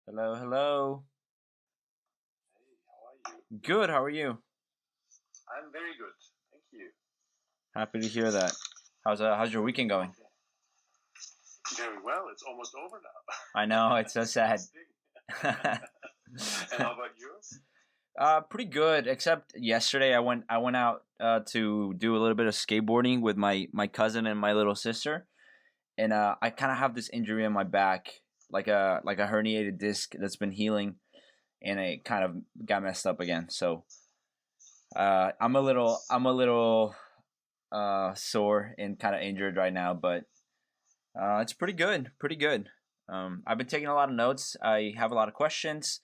Hello, hello. Hey, how are you? Good, how are you? I'm very good. Thank you. Happy to hear that. How's your weekend going? Okay. Very well. It's almost over now. I know, it's so That's the sad. best thing. And how about yours? Pretty good. Except yesterday, I went out to do a little bit of skateboarding with my cousin and my little sister, and I kind of have this injury on my back, like a herniated disc that's been healing, and it kind of got messed up again. So I'm a little sore and kind of injured right now, but it's pretty good. Pretty good. I've been taking a lot of notes. I have a lot of questions.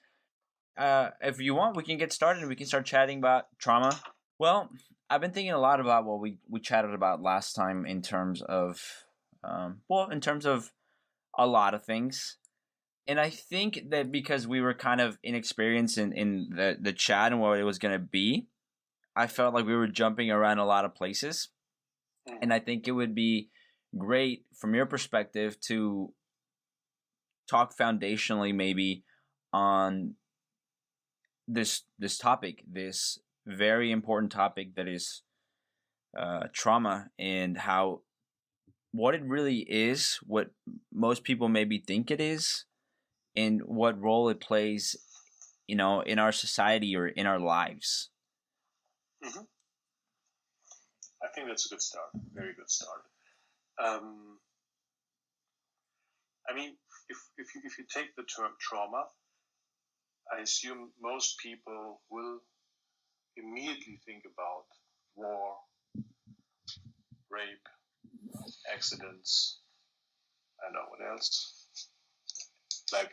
If you want, we can get started and we can start chatting about trauma. Well, I've been thinking a lot about what we chatted about last time in terms of, in terms of a lot of things. And I think that because we were kind of inexperienced in the chat and what it was going to be, I felt like we were jumping around a lot of places. And I think it would be great from your perspective to talk foundationally maybe on this topic, this very important topic that is trauma, and how what it really is, what most people maybe think it is, and what role it plays, in our society or in our lives. Mm-hmm. I think that's a good start. Very good start. Um, I mean, if you take the term trauma, I assume most people will immediately think about war, rape, accidents, I don't know what else, like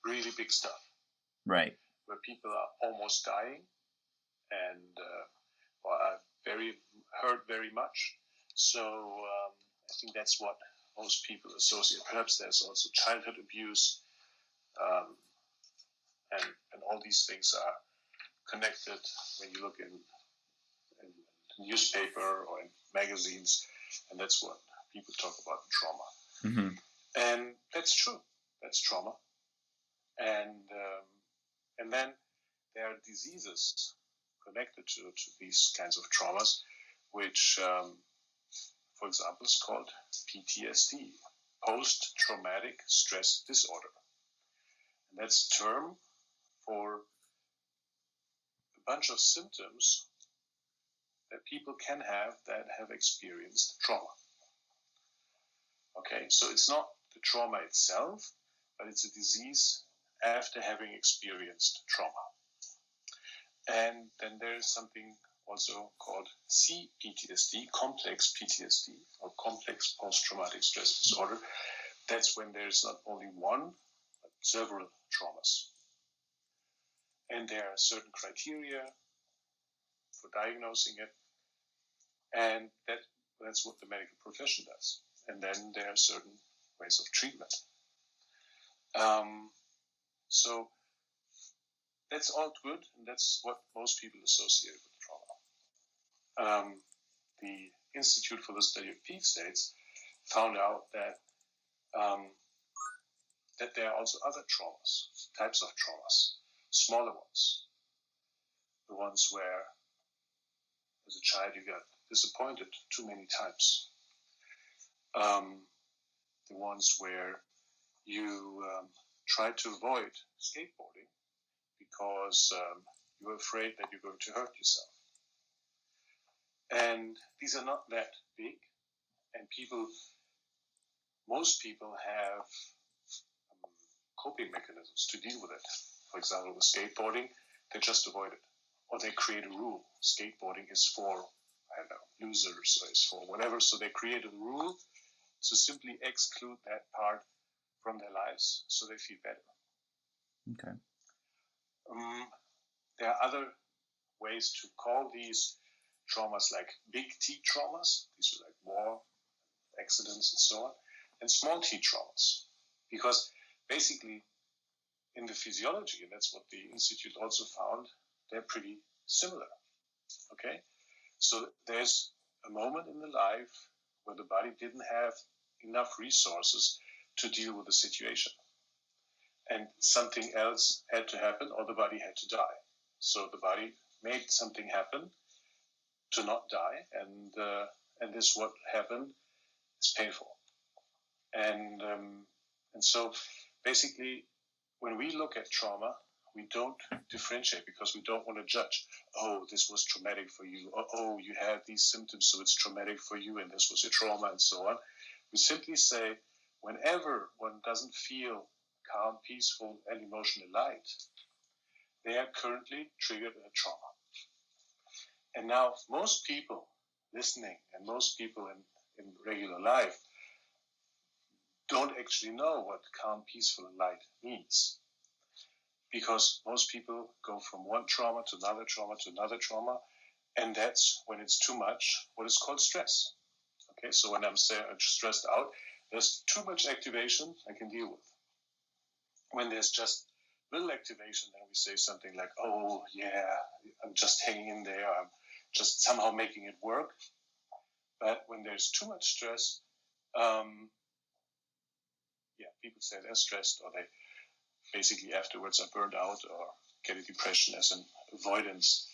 really big stuff Right. where people are almost dying and or are very hurt very much. So I think that's what most people associate. Perhaps there's also childhood abuse, um, and all these things are connected when you look in newspaper or in magazines, and that's what people talk about trauma. Mm-hmm. And that's true. That's trauma, and then there are diseases connected to these kinds of traumas, which, for example, is called PTSD, post-traumatic stress disorder. And that's a term for a bunch of symptoms that people can have that have experienced trauma. Okay, so it's not the trauma itself, but it's a disease after having experienced trauma. And then there is something also called CPTSD, complex PTSD, or complex post-traumatic stress disorder. That's when there's not only one, but several traumas. And there are certain criteria for diagnosing it, and that's what the medical profession does. And then there are certain ways of treatment. So that's all good, and that's what most people associate with trauma. The Institute for the Study of Peak States found out that there are also other traumas, types of traumas, smaller ones, the ones where, as a child, you got disappointed too many times, the ones where you tried to avoid skateboarding because you were afraid that you're going to hurt yourself. And these are not that big, and most people have coping mechanisms to deal with it. For example, with skateboarding, they just avoid it, or they create a rule. Skateboarding is for, I don't know, losers, or is for whatever. So they create a rule to simply exclude that part from their lives, so they feel better. Okay. There are other ways to call these traumas, like big T traumas. These are like war, accidents, and so on, and small T traumas, because basically in the physiology, and that's what the Institute also found, they're pretty similar. Okay? So there's a moment in the life where the body didn't have enough resources to deal with the situation. and something else had to happen, or the body had to die. So the body made something happen to not die, and this what happened is painful. And so basically, when we look at trauma, we don't differentiate because we don't want to judge. Oh, this was traumatic for you. Or, oh, you had these symptoms, so it's traumatic for you, and this was a trauma, and so on. We simply say, whenever one doesn't feel calm, peaceful, and emotionally light, they are currently triggered a trauma. And now, most people listening and most people in regular life don't actually know what calm, peaceful, and light means. Because most people go from one trauma to another trauma to another trauma, and that's when it's too much, what is called stress. Okay, so when I'm saying I'm stressed out, there's too much activation I can deal with. When there's just little activation, then we say something like, oh, yeah, I'm just hanging in there, I'm just somehow making it work. But when there's too much stress, people say they're stressed, or they basically afterwards are burned out or get a depression as an avoidance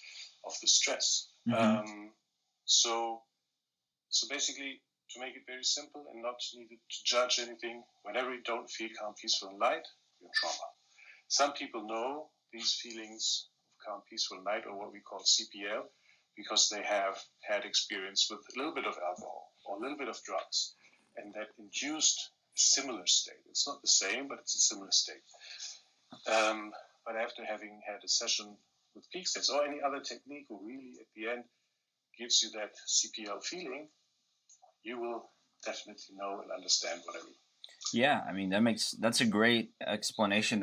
of the stress. Mm-hmm. So basically, to make it very simple and not needed to judge anything, whenever you don't feel calm, peaceful, and light, you're trauma. Some people know these feelings of calm, peaceful, and light, or what we call CPL, because they have had experience with a little bit of alcohol or a little bit of drugs, and that induced a similar state. It's not the same, but it's a similar state. But after having had a session with peak states or any other technique who really at the end gives you that CPL feeling, you will definitely know and understand what I mean. Yeah, I mean that's a great explanation.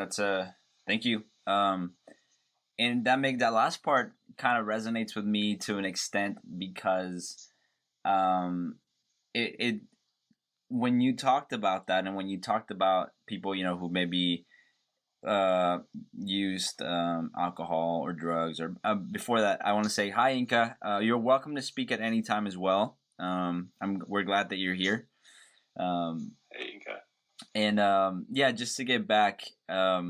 Thank you. And that last part kind of resonates with me to an extent because it when you talked about that, and when you talked about people, who maybe used alcohol or drugs, or before that, I want to say hi, Inka. You're welcome to speak at any time as well. We're glad that you're here. Hey, Inka. And just to get back, I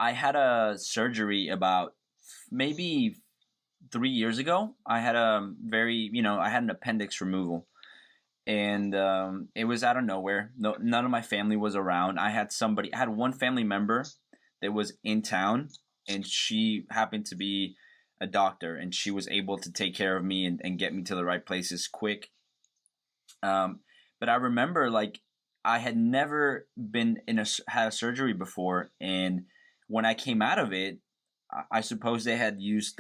had a surgery about maybe 3 years ago. I had I had an appendix removal. And it was out of nowhere. None of my family was around. I had one family member that was in town, and she happened to be a doctor, and she was able to take care of me and get me to the right places quick. But I remember, I had never had a surgery before, and when I came out of it, I suppose they had used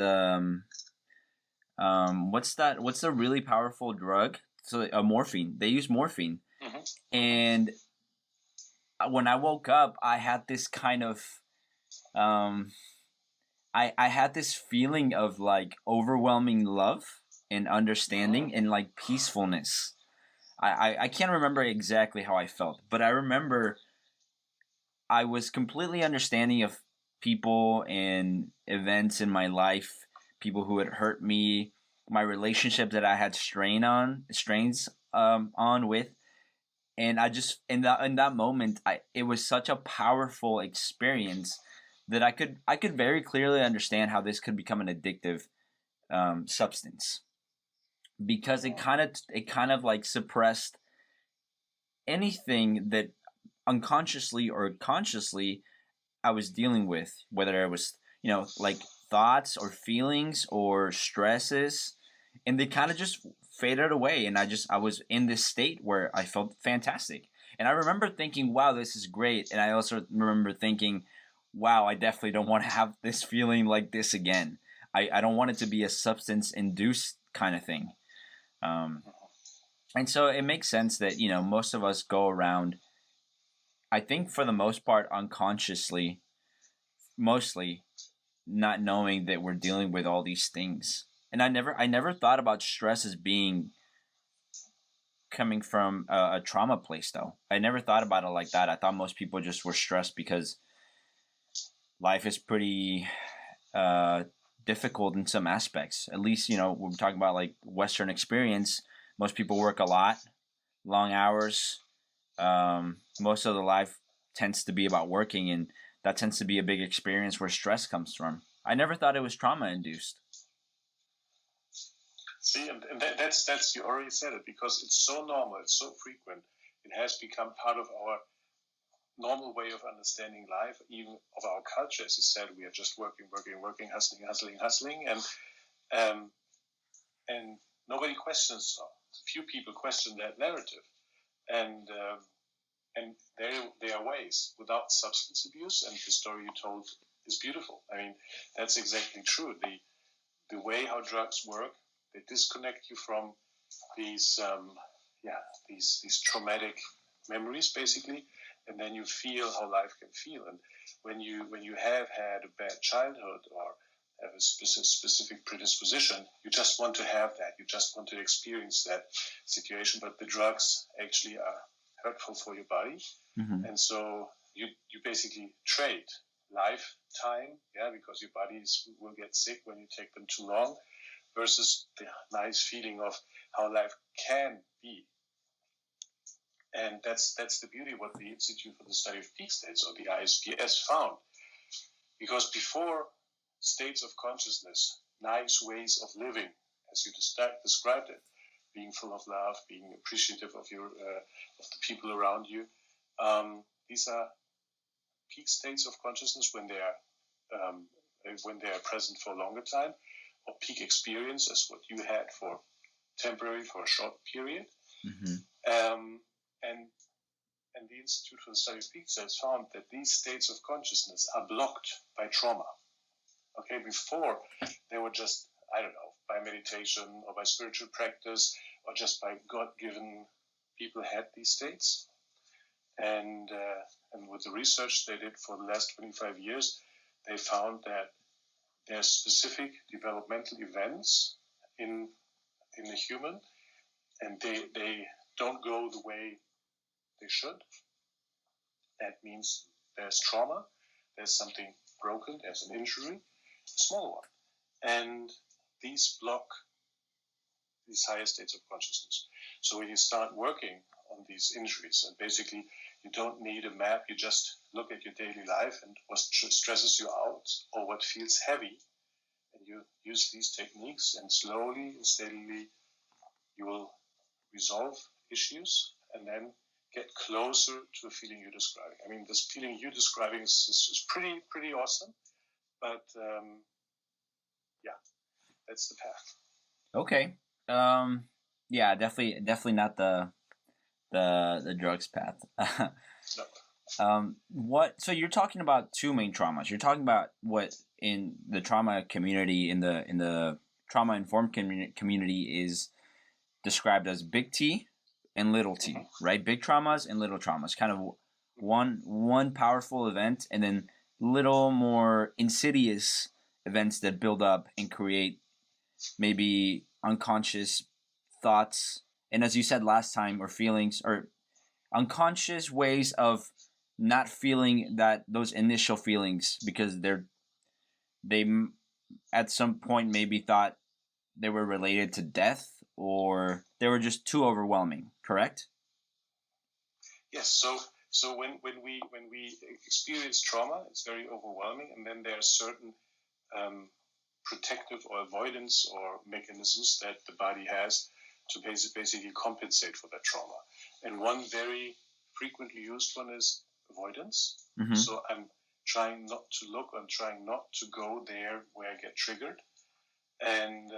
what's the really powerful drug? So morphine. They use morphine. Mm-hmm. And when I woke up, I had this kind of I had this feeling of overwhelming love and understanding and peacefulness. I can't remember exactly how I felt, but I remember I was completely understanding of people and events in my life, people who had hurt me, my relationship that I had strains on with, and I just in that moment, it was such a powerful experience that I could very clearly understand how this could become an addictive substance, because it kind of suppressed anything that unconsciously or consciously I was dealing with, whether it was thoughts or feelings or stresses, and they kind of just faded away, and I was in this state where I felt fantastic. And I remember thinking, wow, this is great. And I also remember thinking, wow, I definitely don't want to have this feeling like this again. I don't want it to be a substance induced kind of thing. And so it makes sense that most of us go around, I think for the most part unconsciously, mostly not knowing that we're dealing with all these things. And I never thought about stress as being coming from a trauma place, though. I never thought about it like that. I thought most people just were stressed because life is pretty difficult in some aspects. At least, when we're talking about Western experience, most people work a lot, long hours, most of the life tends to be about working, and that tends to be a big experience where stress comes from. I never thought it was trauma induced. See, and that's you already said it, because it's so normal, it's so frequent. It has become part of our normal way of understanding life, even of our culture. As you said, we are just working, hustling, and nobody questions. Few people question that narrative, and there are ways without substance abuse. And the story you told is beautiful. I mean, that's exactly true. The way how drugs work, they disconnect you from these traumatic memories, basically, and then you feel how life can feel. And when you have had a bad childhood or have a specific predisposition, you just want to have that. You just want to experience that situation. But the drugs actually are hurtful for your body, and so you basically trade lifetime, because your bodies will get sick when you take them too long, versus the nice feeling of how life can be. And that's the beauty of what the Institute for the Study of Peak States, or the ISPS, found. Because before states of consciousness, nice ways of living, as you described it, being full of love, being appreciative of of the people around you, these are peak states of consciousness when they are present for a longer time, or peak experience, as what you had for a short period. And the Institute for the Study of Peak States found that these states of consciousness are blocked by trauma. Okay, before they were just, I don't know, by meditation or by spiritual practice or just by God-given, people had these states. And with the research they did for the last 25 years, they found that there are specific developmental events in the human, and they don't go the way they should. That means there's trauma, there's something broken, there's an injury, a small one. And these block these higher states of consciousness. So when you start working on these injuries, and basically you don't need a map, you just look at your daily life and what stresses you out or what feels heavy, and you use these techniques, and slowly and steadily you will resolve issues and then get closer to a feeling you're describing. I mean, this feeling you're describing is pretty awesome, but that's the path. Okay. Yeah, definitely not the drugs path. No. So you're talking about two main traumas. You're talking about what in the trauma community, in the trauma informed community, is described as big T and little t, right? Big traumas and little traumas, kind of one powerful event, and then little more insidious events that build up and create maybe unconscious thoughts, and as you said last time, or feelings, or unconscious ways of not feeling those initial feelings, because they at some point maybe thought they were related to death, or they were just too overwhelming, correct? Yes. So when we experience trauma, it's very overwhelming, and then there are certain protective or avoidance or mechanisms that the body has to basically compensate for that trauma. And one very frequently used one is avoidance. So I'm trying not to look, I'm trying not to go there where I get triggered. And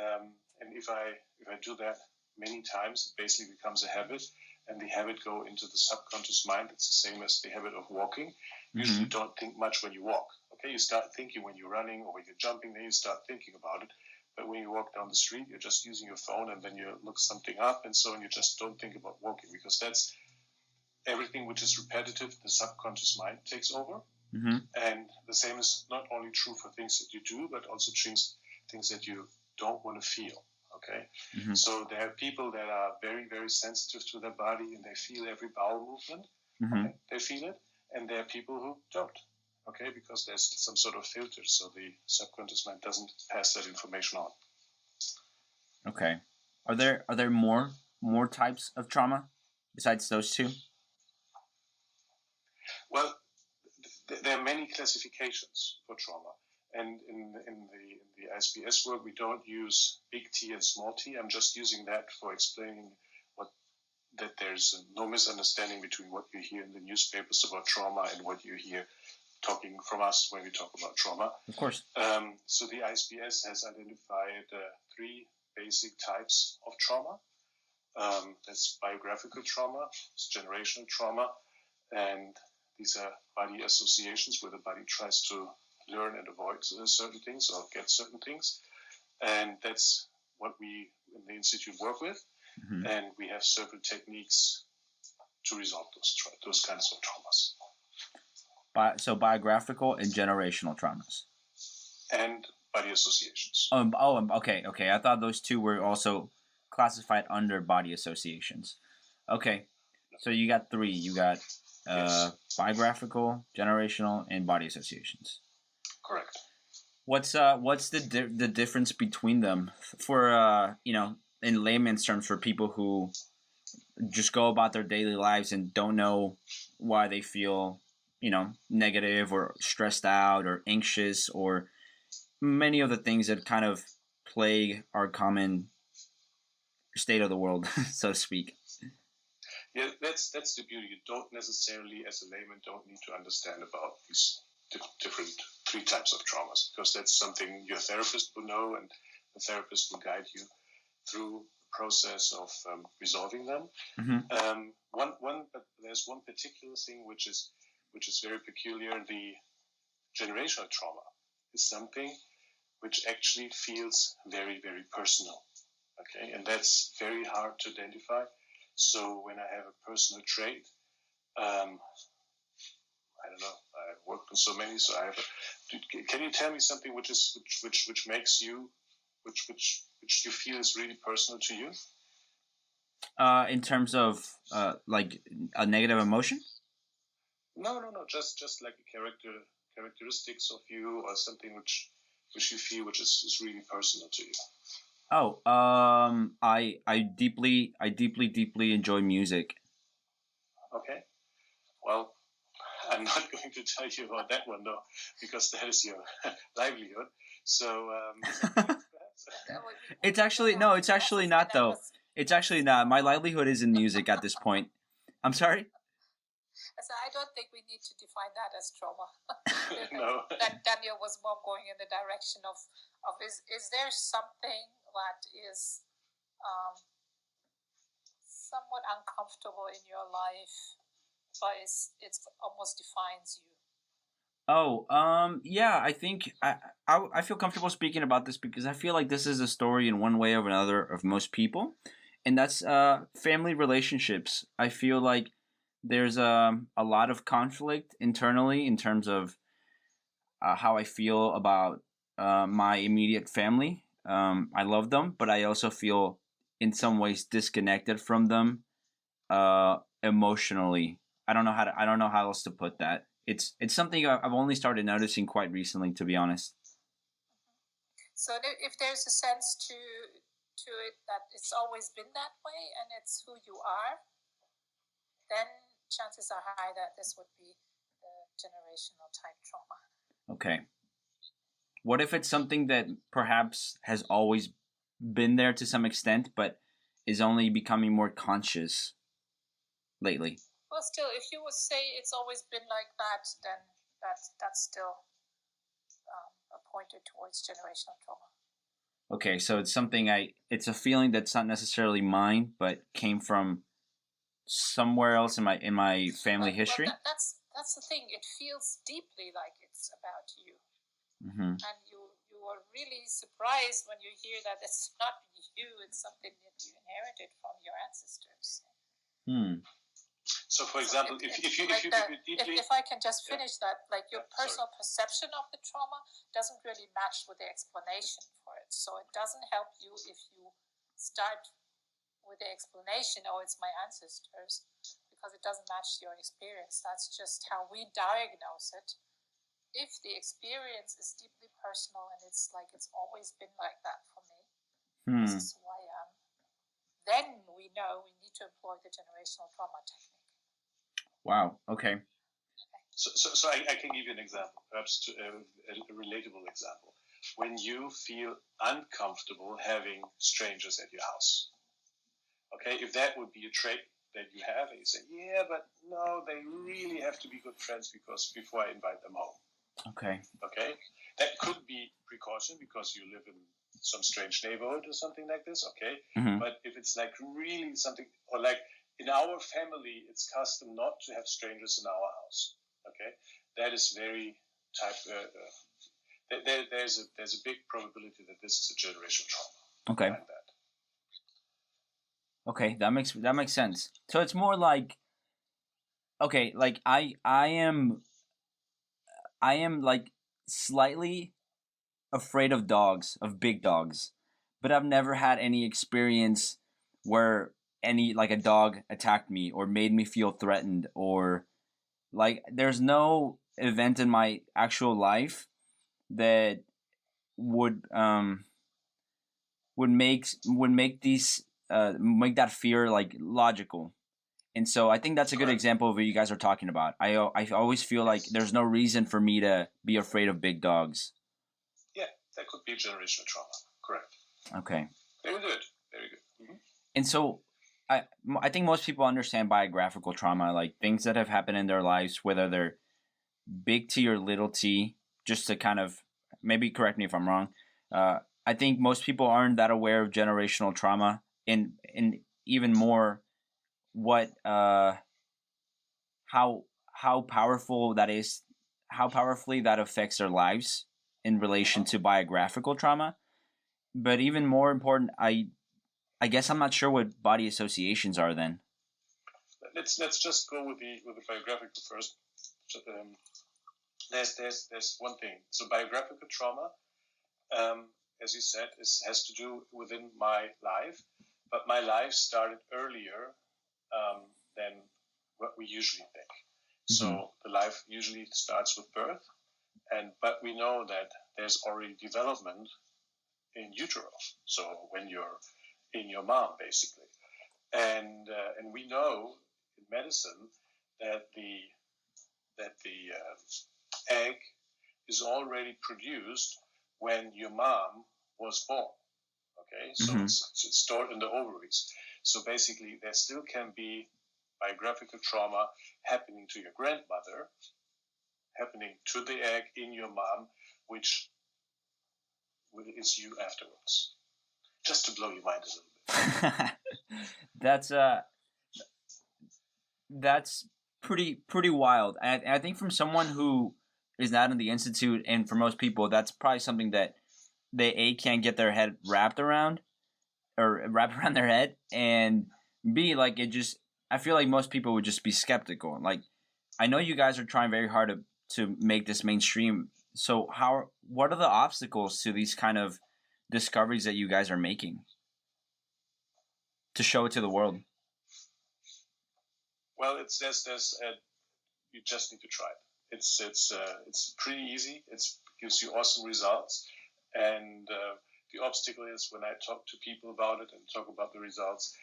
if I do that many times, it basically becomes a habit, and the habit go into the subconscious mind. It's the same as the habit of walking. Usually you don't think much when you walk. Okay, you start thinking when you're running or when you're jumping, then you start thinking about it. But when you walk down the street, you're just using your phone, and then you look something up, and so on. You just don't think about walking, because that's everything which is repetitive. The subconscious mind takes over. And the same is not only true for things that you do, but also things that you don't want to feel. Okay, so there are people that are very, very sensitive to their body, and they feel every bowel movement. Okay? They feel it, and there are people who don't. Okay, because there's some sort of filter, so the subconscious mind doesn't pass that information on. Okay, are there more types of trauma besides those two? many classifications for trauma. And in the ISBS world, we don't use big T and small t. I'm just using that for explaining that there's no misunderstanding between what you hear in the newspapers about trauma and what you hear talking from us when we talk about trauma. Of course. So the ISBS has identified 3 basic types of trauma. That's biographical trauma, it's generational trauma, and these are body associations where the body tries to learn and avoid certain things or get certain things. And that's what we in the Institute work with. Mm-hmm. And we have several techniques to resolve those kinds of traumas. So biographical and generational traumas. And body associations. Okay. I thought those 2 were also classified under body associations. Okay. So you got 3. You got yes. Biographical, generational, and body associations. Correct. What's the difference between them for in layman's terms, for people who just go about their daily lives and don't know why they feel, negative or stressed out or anxious or many of the things that kind of plague our common state of the world, so to speak. Yeah, that's the beauty. You don't necessarily, as a layman, don't need to understand about these different 3 types of traumas, because that's something your therapist will know, and the therapist will guide you through the process of resolving them. Mm-hmm. But there's one particular thing which is very peculiar. The generational trauma is something which actually feels very, very personal. Okay, and that's very hard to identify. So when I have a personal trait, I don't know. I've worked on so many, so I have. Can you tell me something which makes you, which you feel is really personal to you? In terms of like a negative emotion? No. Just like a characteristics of you, or something which you feel which is really personal to you. Oh, I deeply enjoy music. Okay. Well, I'm not going to tell you about that one though, because that is your livelihood. So it's actually not though. It's actually not. My livelihood is in music at this point. I'm sorry? So I don't think we need to define that as trauma. No. That Daniel was more going in the direction of is there something that is somewhat uncomfortable in your life, but it almost defines you? Oh, yeah, I think I feel comfortable speaking about this because I feel like this is a story in one way or another of most people, and that's family relationships. I feel like there's a lot of conflict internally in terms of how I feel about my immediate family. I love them, but I also feel in some ways disconnected from them emotionally. I don't know how else to put that. It's something I've only started noticing quite recently, to be honest. So if there's a sense to it that it's always been that way and it's who you are, then chances are high that this would be the generational type trauma. Okay. What if it's something that perhaps has always been there to some extent, but is only becoming more conscious lately? Well, still, if you would say it's always been like that, then that's still pointed towards generational trauma. Okay, so it's something it's a feeling that's not necessarily mine, but came from somewhere else in my family history. Well, that's the thing. It feels deeply like it's about you, mm-hmm. And you are really surprised when you hear that it's not you. It's something that you inherited from your ancestors. So, for example, if I can just finish that, like your personal perception of the trauma doesn't really match with the explanation for it. So it doesn't help you if you start with the explanation, oh, it's my ancestors, because it doesn't match your experience. That's just how we diagnose it. If the experience is deeply personal and it's like it's always been like that for me, this is who I am, then we know we need to employ the generational trauma technique. Wow. Okay. So I can give you an example, perhaps a relatable example. When you feel uncomfortable having strangers at your house, okay, if that would be a trait that you have, and you say, yeah, but no, they really have to be good friends before I invite them home. Okay. Okay, that could be precaution because you live in some strange neighborhood or something like this. Okay, but if it's like really something, or like in our family, it's custom not to have strangers in our house. Okay, that is very there's a big probability that this is a generational trauma. Okay. Like that. Okay, that makes sense. So it's more like, okay, like I am like slightly afraid of dogs, of big dogs, but I've never had any experience where like a dog attacked me or made me feel threatened, or like there's no event in my actual life that would make that fear like logical. And so I think that's a good example of what you guys are talking about. I always feel like there's no reason for me to be afraid of big dogs. Yeah, that could be generational trauma. Correct. Okay. Very good. Very good. Mm-hmm. And so I think most people understand biographical trauma, like things that have happened in their lives, whether they're big T or little t, just to kind of, maybe correct me if I'm wrong. I think most people aren't that aware of generational trauma, and even more what how powerful that is, how powerfully that affects their lives in relation to biographical trauma. But even more important, I guess I'm not sure what body associations are then. Let's just go with the biographical first. There's one thing. So biographical trauma, as you said, has to do within my life, but my life started earlier than what we usually think. So the life usually starts with birth, but we know that there's already development in utero. So when you're in your mom, basically, and we know in medicine that the egg is already produced when your mom was born. Okay, so it's stored in the ovaries. So basically, there still can be biographical trauma happening to your grandmother, happening to the egg in your mom, which is you afterwards. Just to blow your mind a little bit. That's pretty wild. I think from someone who is not in the institute, and for most people, that's probably something that they can't get their head wrapped around, or wrap around their head, and B, like, it just, I feel like most people would just be skeptical. Like, I know you guys are trying very hard to make this mainstream. So what are the obstacles to these kind of discoveries that you guys are making to show it to the world? Well, you just need to try it. It's pretty easy. It gives you awesome results, and the obstacle is when I talk to people about it and talk about the results,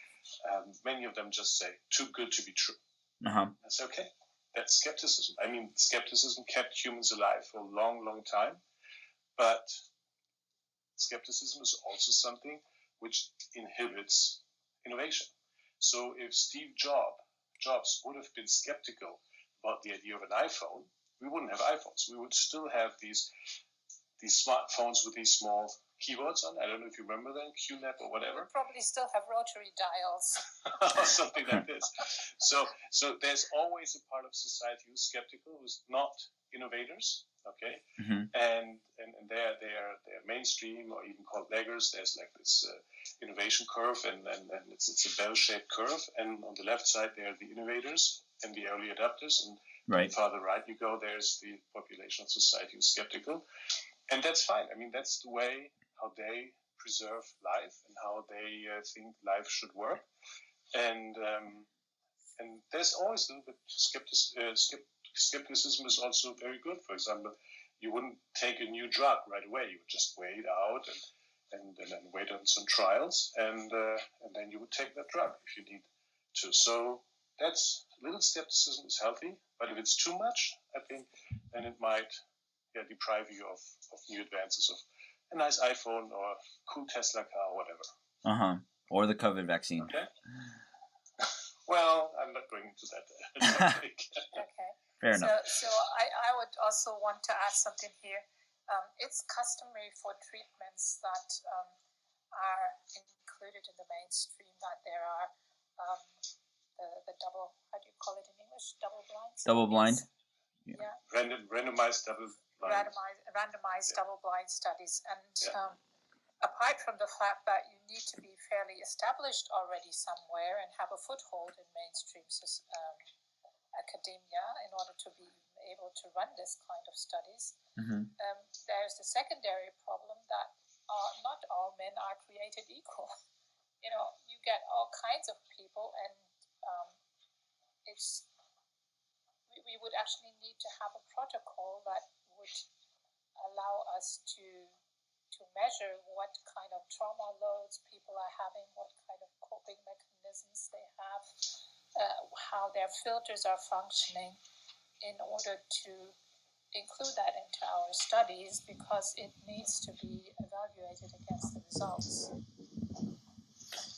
many of them just say, too good to be true. That's okay. That's skepticism. I mean, skepticism kept humans alive for a long, long time, but skepticism is also something which inhibits innovation. So if Steve Jobs would have been skeptical about the idea of an iPhone, we wouldn't have iPhones. We would still have these smartphones with these small keyboards on. I don't know if you remember them, QNAP or whatever. We'll probably still have rotary dials. Or something like this. So there's always a part of society who's skeptical, who's not innovators. Okay, and they're mainstream, or even called laggers. There's like this innovation curve, and it's a bell-shaped curve. And on the left side, there are the innovators and the early adopters, and the farther right you go, there's the population of society who's skeptical, and that's fine. I mean, that's the way how they preserve life and how they think life should work, and there's always a little bit skepticism is also very good. For example, you wouldn't take a new drug right away. You would just wait out and then wait on some trials, and then you would take that drug if you need to. So that's, little skepticism is healthy, but if it's too much, I think, then it might deprive you of new advances of a nice iPhone or a cool Tesla car or whatever. Or the COVID vaccine. Okay. Well, I'm not going into that topic. Okay. Fair enough. So I would also want to add something here. It's customary for treatments that are included in the mainstream that there are the double, how do you call it in English? Double blind? Double blind? Yeah. Randomized double blind. Randomized double blind studies. And apart from the fact that you need to be fairly established already somewhere and have a foothold in mainstream academia in order to be able to run this kind of studies, there's the secondary problem that not all men are created equal. You get all kinds of people, and we would actually need to have a protocol that would allow us to measure what kind of trauma loads people are having, what kind of coping mechanisms they have, how their filters are functioning, in order to include that into our studies, because it needs to be evaluated against the results.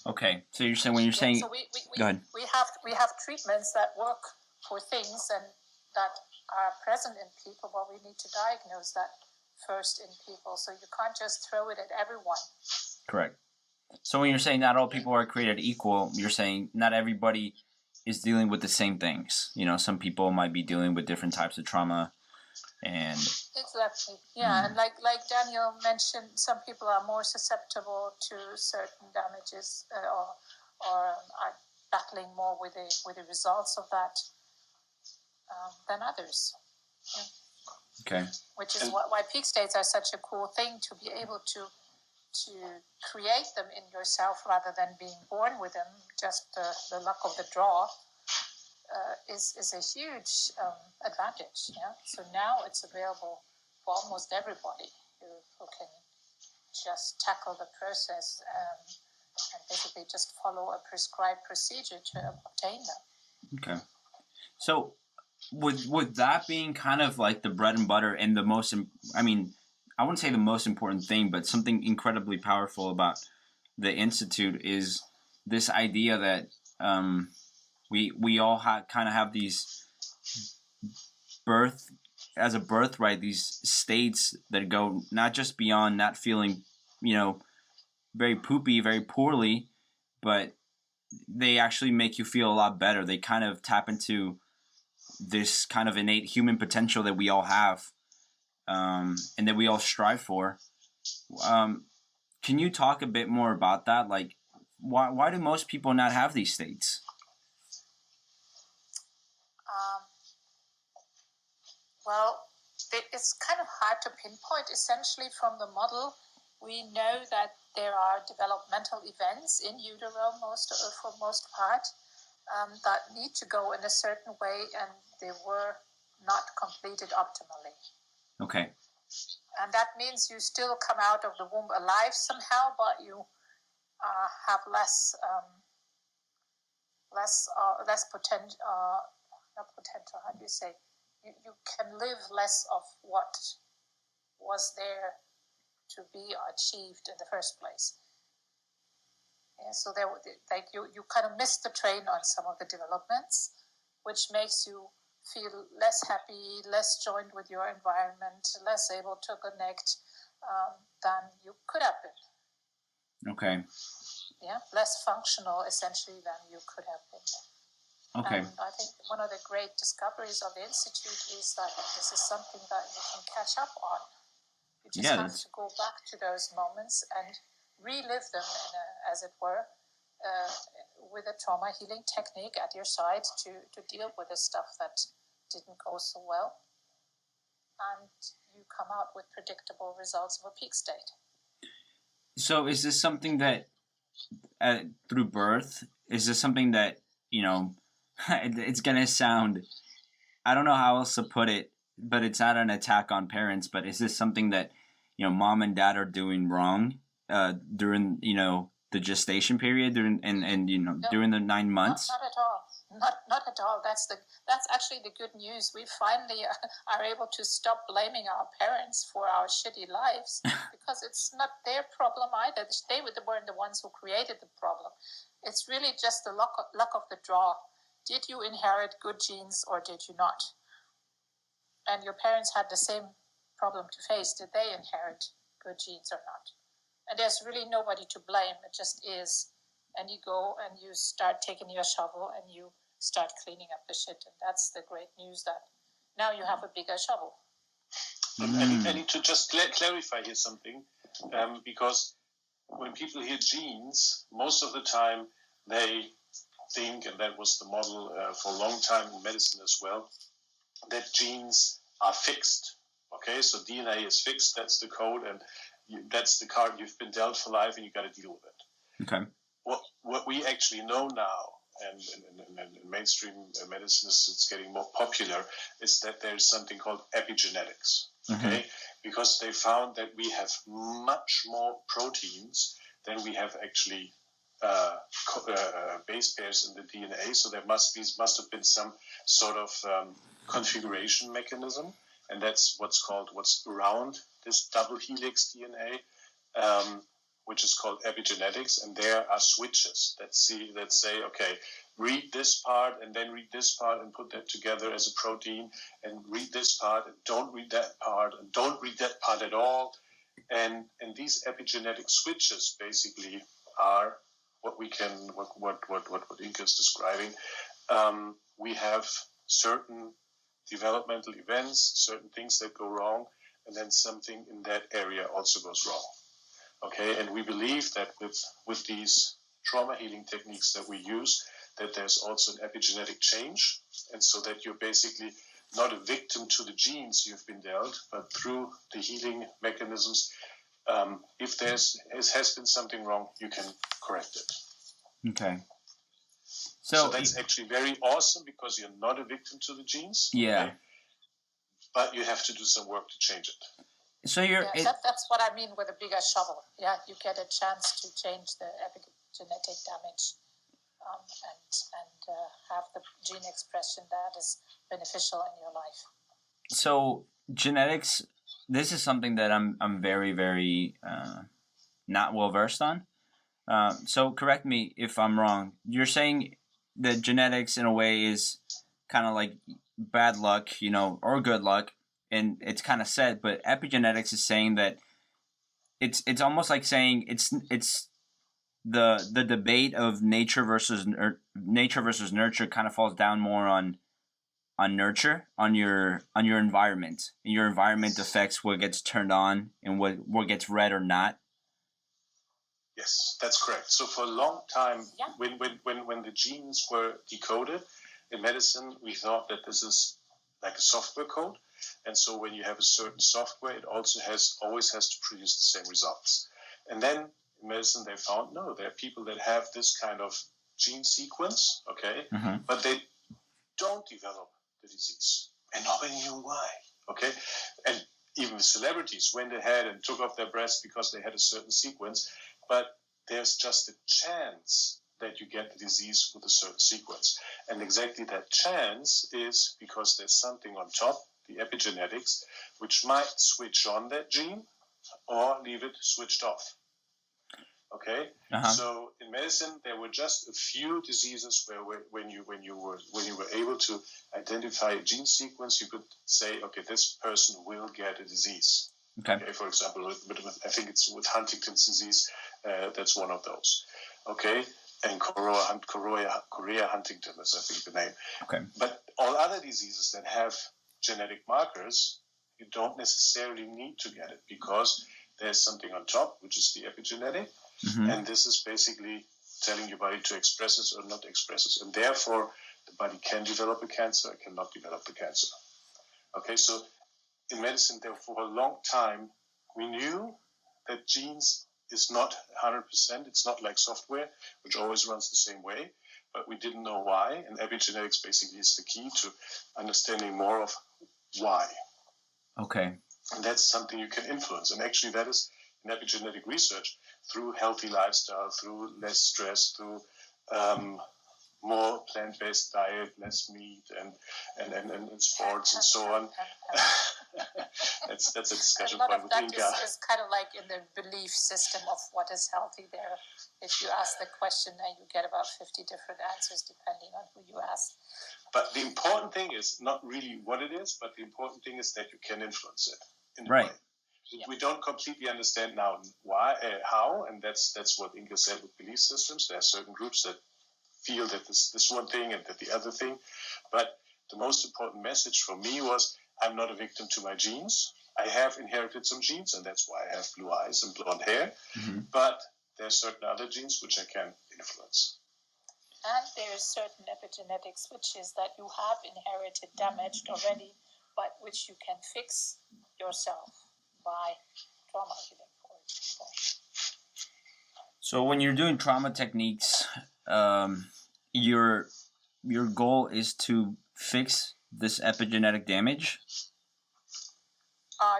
Okay, so you're saying, when you're saying, so go ahead. We have treatments that work for things and that are present in people, but we need to diagnose that first in people. So you can't just throw it at everyone. Correct. So when you're saying not all people are created equal, you're saying not everybody is dealing with the same things. Some people might be dealing with different types of trauma, and exactly, yeah. And like Daniel mentioned, some people are more susceptible to certain damages, or are battling more with the results of that than others. Yeah. Okay. Which is why peak states are such a cool thing, to be able to create them in yourself rather than being born with them. Just the luck of the draw is a huge advantage. Yeah. So now it's available for almost everybody who can just tackle the process and basically just follow a prescribed procedure to obtain them. Okay. So with that being kind of like the bread and butter and the most, I wouldn't say the most important thing, but something incredibly powerful about the Institute is this idea that we all kind of have these birthright, these states that go not just beyond not feeling, very poopy, very poorly, but they actually make you feel a lot better. They kind of tap into this kind of innate human potential that we all have, and that we all strive for. Can you talk a bit more about that? Like, why do most people not have these states? Well, it's kind of hard to pinpoint. Essentially, from the model, we know that there are developmental events in utero for most part that need to go in a certain way, and they were not completed optimally. Okay. And that means you still come out of the womb alive somehow, but you have less potential. Not potential. How do you say? You can live less of what was there to be achieved in the first place. Yeah, so you kind of miss the train on some of the developments, which makes you feel less happy, less joined with your environment, less able to connect than you could have been. Okay. Yeah, less functional essentially than you could have been. Okay. And I think one of the great discoveries of the Institute is that this is something that you can catch up on. You just have to go back to those moments and relive them, as it were, with a trauma healing technique at your side to deal with the stuff that didn't go so well. And you come out with predictable results of a peak state. So is this something that, through birth, is this something that, it's going to sound, I don't know how else to put it, but it's not an attack on parents, but is this something that, mom and dad are doing wrong during, the gestation period during the 9 months? Not at all. Not at all. That's actually the good news. We finally are able to stop blaming our parents for our shitty lives because it's not their problem either. They were the ones who created the problem. It's really just the luck of the draw. Did you inherit good genes or did you not? And your parents had the same problem to face. Did they inherit good genes or not? And there's really nobody to blame. It just is. And you go and you start taking your shovel and you start cleaning up the shit. And that's the great news, that now you have a bigger shovel. I need to just clarify here something, because when people hear genes, most of the time they think, and that was the model for a long time in medicine as well, that genes are fixed. Okay, so DNA is fixed, that's the code, and that's the card you've been dealt for life, and you got to deal with it. Okay. What we actually know now, and in mainstream medicine it's getting more popular, is that there's something called epigenetics. Okay, because they found that we have much more proteins than we have actually base pairs in the DNA. So there must have been some sort of configuration mechanism, and that's what's around this double helix DNA. Which is called epigenetics, and there are switches that say, okay, read this part and then read this part and put that together as a protein, and read this part and don't read that part and don't read that part at all. And these epigenetic switches basically are what Inka is describing. We have certain developmental events, certain things that go wrong, and then something in that area also goes wrong. Okay, and we believe that with these trauma healing techniques that we use, that there's also an epigenetic change, and so that you're basically not a victim to the genes you've been dealt, but through the healing mechanisms, if has been something wrong, you can correct it. Okay. So that's actually very awesome because you're not a victim to the genes. Yeah. Okay? But you have to do some work to change it. So that's what I mean with a bigger shovel. Yeah, you get a chance to change the epigenetic damage and have the gene expression that is beneficial in your life. So genetics, this is something that I'm very, very not well versed on. So correct me if I'm wrong. You're saying that genetics in a way is kind of like bad luck, or good luck. And it's kind of said, but epigenetics is saying that it's almost like saying it's the debate of nature versus nurture kind of falls down more on nurture, on your environment. And your environment affects what gets turned on and what gets read or not. Yes, that's correct. So for a long time, when the genes were decoded in medicine, we thought that this is like a software code. And so when you have a certain software, it also always has to produce the same results. And then in medicine, they found, no, there are people that have this kind of gene sequence, okay, but they don't develop the disease. And nobody knew why, okay? And even celebrities went ahead and took off their breasts because they had a certain sequence, but there's just a chance that you get the disease with a certain sequence. And exactly that chance is because there's something on top, the epigenetics, which might switch on that gene or leave it switched off. Okay, so in medicine there were just a few diseases where when you were able to identify a gene sequence, you could say, okay, this person will get a disease. Okay, for example, I think it's with Huntington's disease, that's one of those. Okay, and Chorea Huntington is, I think, the name. Okay, but all other diseases that have genetic markers, you don't necessarily need to get it because there's something on top, which is the epigenetic, and this is basically telling your body to express it or not express it, and therefore the body can develop a cancer, it cannot develop the cancer. Okay, so in medicine, there for a long time, we knew that genes is not 100%. It's not like software, which always runs the same way, but we didn't know why, and epigenetics basically is the key to understanding more of why. Okay. And that's something you can influence. And actually that is in epigenetic research through healthy lifestyle, through less stress, through more plant-based diet, less meat, and sports and so on. That's a discussion point with Inga. A lot of that is kind of like in the belief system of what is healthy there. If you ask the question, then you get about 50 different answers depending on who you ask. But the important thing is not really what it is, but the important thing is that you can influence it in a Right. way. We don't completely understand now why, how, and that's what Inga said with belief systems. There are certain groups that feel that this one thing and that the other thing. But the most important message for me was, I'm not a victim to my genes. I have inherited some genes, and that's why I have blue eyes and blonde hair. Mm-hmm. But there are certain other genes which I can influence. And there is certain epigenetics, which is that you have inherited damage already, but which you can fix yourself by trauma healing, for example. So when you're doing trauma techniques, your goal is to fix this epigenetic damage?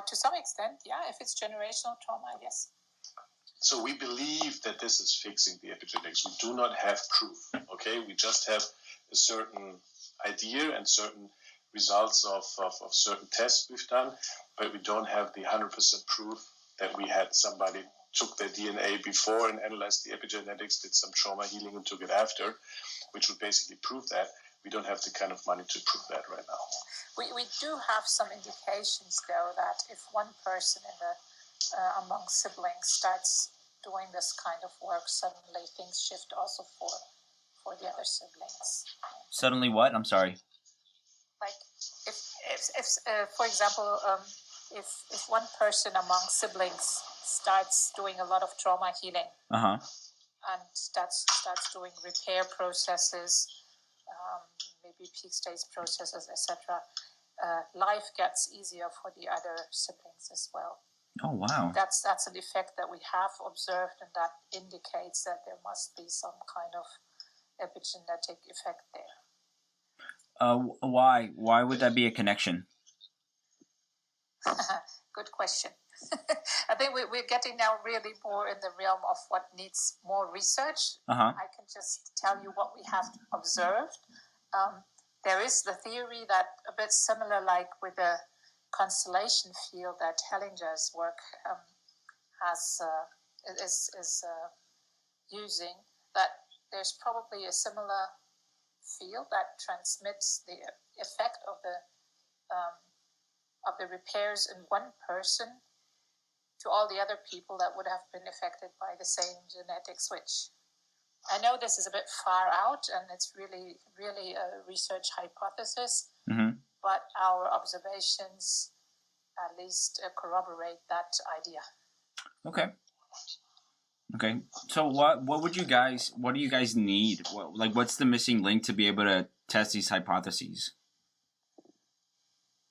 To some extent, yeah. If it's generational trauma, yes. So we believe that this is fixing the epigenetics. We do not have proof, okay? We just have a certain idea and certain results of certain tests we've done, but we don't have the 100% proof that we had somebody took their DNA before and analyzed the epigenetics, did some trauma healing and took it after, which would basically prove that. We don't have the kind of money to prove that right now. We do have some indications, though, that if one person in the among siblings starts doing this kind of work, suddenly things shift also for the other siblings. Suddenly what? I'm sorry. Like if for example, if one person among siblings starts doing a lot of trauma healing, and starts doing repair processes, maybe Ptsd processes, etc., life gets easier for the other siblings as well. Oh, wow. That's an effect that we have observed, and that indicates that there must be some kind of epigenetic effect there. Why? Why would that be a connection? Good question. I think we're getting now really more in the realm of what needs more research. I can just tell you what we have observed. There is the theory that a bit similar like with the constellation field that Hellinger's work is using, that there's probably a similar field that transmits the effect of the repairs in one person to all the other people that would have been affected by the same genetic switch. I know this is a bit far out, and it's really, really a research hypothesis, but our observations at least corroborate that idea. Okay. So what do you guys need? What's the missing link to be able to test these hypotheses?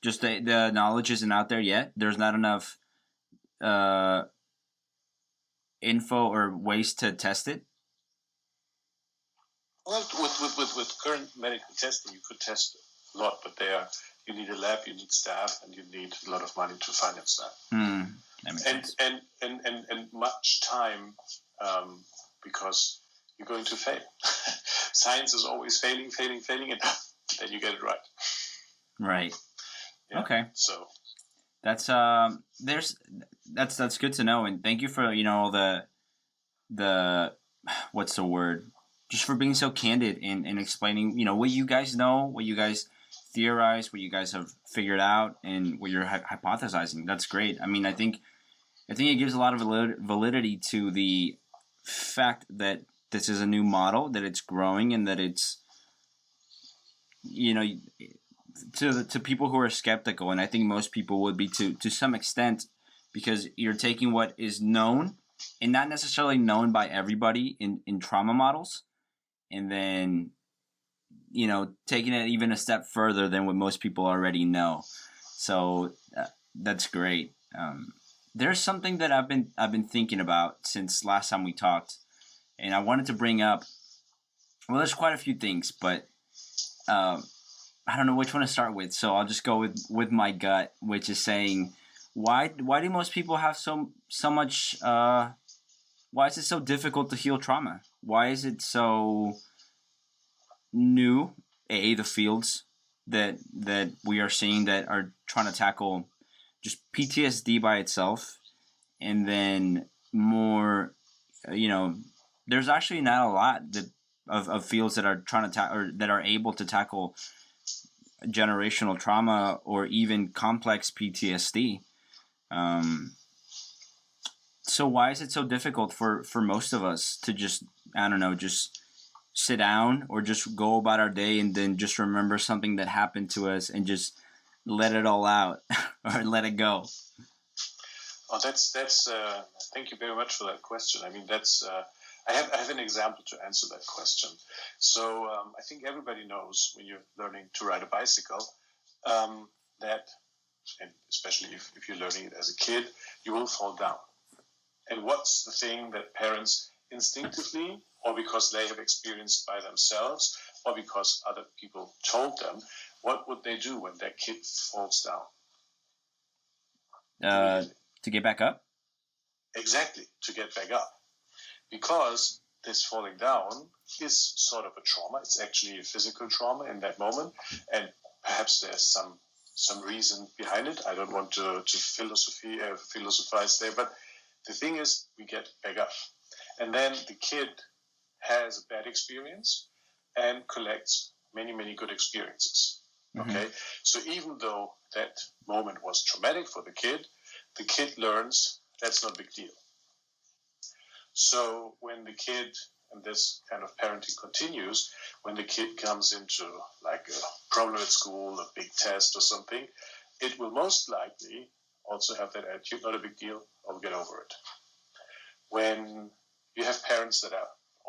Just the knowledge isn't out there yet. There's not enough info or ways to test it. Well, with current medical testing, you could test a lot, but you need a lab, you need staff, and you need a lot of money to finance that. That makes sense. And much time, because you're going to fail. Science is always failing, and then you get it right. Right. Yeah. Okay. So that's that's good to know, and thank you for the what's the word? Just for being so candid and explaining, what you guys know, what you guys theorize, what you guys have figured out, and what you're hypothesizing. That's great. I mean, I think it gives a lot of validity to the fact that this is a new model, that it's growing, and that it's, to people who are skeptical, and I think most people would be to some extent, because you're taking what is known and not necessarily known by everybody in trauma models, and then taking it even a step further than what most people already know. So that's great. There's something that I've been thinking about since last time we talked, and I wanted to bring up. Well, there's quite a few things, but I don't know which one to start with. So I'll just go with my gut, which is saying, why do most people have so much? Why is it so difficult to heal trauma? Why is it so new the fields that we are seeing that are trying to tackle just PTSD by itself, and then more, there's actually not a lot of fields that are trying to or that are able to tackle generational trauma or even complex PTSD. So why is it so difficult for most of us to just, I don't know, just sit down or just go about our day and then just remember something that happened to us and just let it all out or let it go? Oh, that's. Thank you very much for that question. I mean, that's. I have an example to answer that question. So I think everybody knows when you're learning to ride a bicycle that, and especially if you're learning it as a kid, you will fall down. And what's the thing that parents instinctively, or because they have experienced by themselves, or because other people told them, what would they do when their kid falls down? To get back up? Exactly, to get back up. Because this falling down is sort of a trauma. It's actually a physical trauma in that moment. And perhaps there's some reason behind it. I don't want to philosophize there, but the thing is, we get back up. And then the kid has a bad experience and collects many, many good experiences. Mm-hmm. Okay? So even though that moment was traumatic for the kid learns that's not a big deal. So when the kid, and this kind of parenting continues, when the kid comes into like a problem at school, a big test or something, it will most likely also have that attitude, not a big deal, I'll get over it. When you have parents that are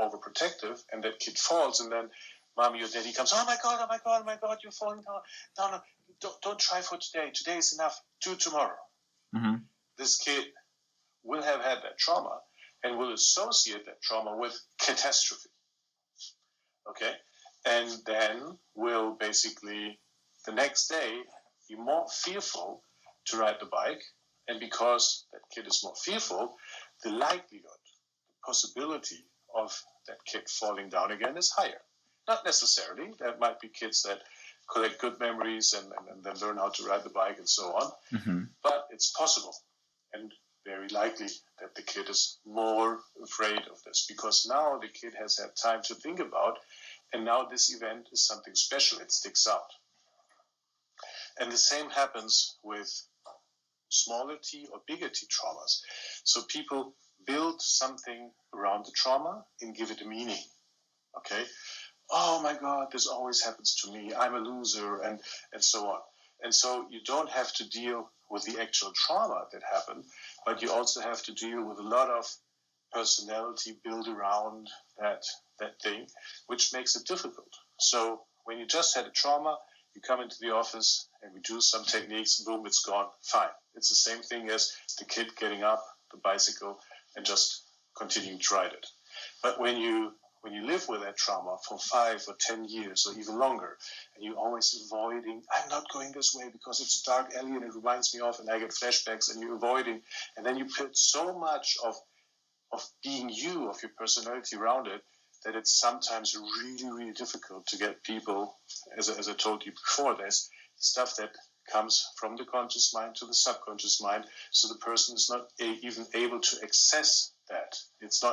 overprotective and that kid falls and then mommy or daddy comes, oh my God, you're falling down. No, don't try for today. Today is enough. Do tomorrow. Mm-hmm. This kid will have had that trauma and will associate that trauma with catastrophe. Okay? And then will basically, the next day, be more fearful to ride the bike. And because that kid is more fearful, the likelihood, the possibility of that kid falling down again is higher. Not necessarily. There might be kids that collect good memories and then learn how to ride the bike and so on. Mm-hmm. But it's possible. And very likely that the kid is more afraid of this because now the kid has had time to think about, and now this event is something special. It sticks out. And the same happens with smaller T or bigger T traumas. So people build something around the trauma and give it a meaning. Okay? Oh my God, this always happens to me. I'm a loser, and so on. And so you don't have to deal with the actual trauma that happened, but you also have to deal with a lot of personality built around that thing, which makes it difficult. So when you just had a trauma, you come into the office and we do some techniques, boom, it's gone, fine. It's the same thing as the kid getting up the bicycle and just continuing to ride it. But when you live with that trauma for 5 or 10 years or even longer, and you're always avoiding, I'm not going this way because it's a dark alley and it reminds me of, and I get flashbacks, and you're avoiding, and then you put so much of being you, of your personality around it, that it's sometimes really, really difficult to get people, as I told you before, there's stuff that comes from the conscious mind to the subconscious mind, so the person is not even able to access that.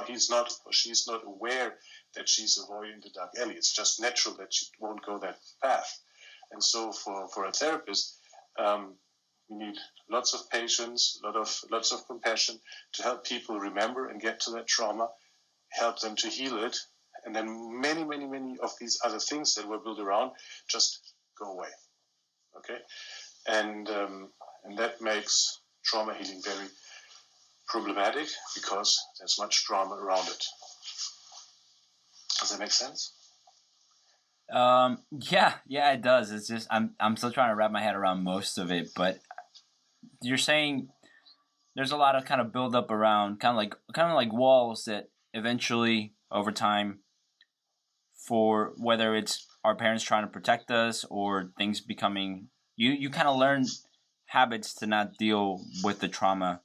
He's not or she's not aware that she's avoiding the dark alley. It's just natural that she won't go that path. And so for a therapist, we need lots of patience, lots of compassion to help people remember and get to that trauma, help them to heal it, and then many, many, many of these other things that were built around just go away. Okay? And that makes trauma healing very problematic because there's much drama around it. Does that make sense? Yeah, it does. It's just I'm still trying to wrap my head around most of it, but you're saying there's a lot of kind of build up around kind of like walls that eventually over time, for whether it's our parents trying to protect us or things becoming, you kind of learn habits to not deal with the trauma.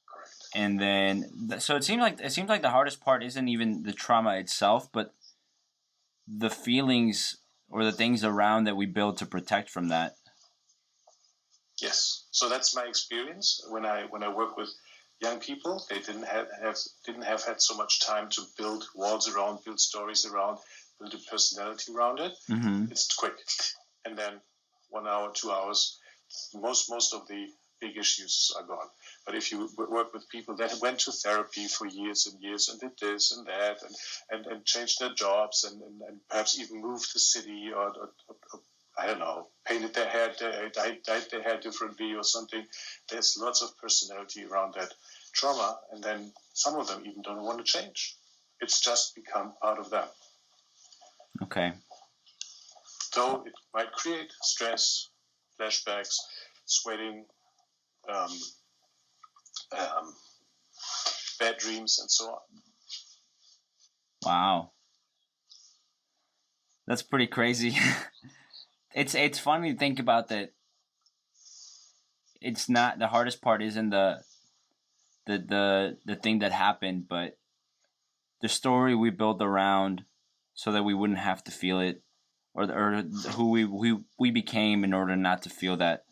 Correct. And then so it seems like the hardest part isn't even the trauma itself, but the feelings or the things around that we build to protect from that. Yes. So that's my experience when I work with young people. They didn't have had so much time to build walls around, build stories around, build a personality around it. Mm-hmm. It's quick, and then 1 hour, 2 hours, most of the big issues are gone. But if you work with people that went to therapy for years and years and did this and that and changed their jobs and perhaps even moved the city or I don't know, painted their hair, dyed their hair differently or something, there's lots of personality around that trauma, and then some of them even don't want to change. It's just become part of them. Okay. Though it might create stress, flashbacks, sweating, bad dreams, and so on. Wow. That's pretty crazy. It's funny to think about that. It's not the hardest part isn't the thing that happened, but the story we build around so that we wouldn't have to feel it, or who we became in order not to feel that.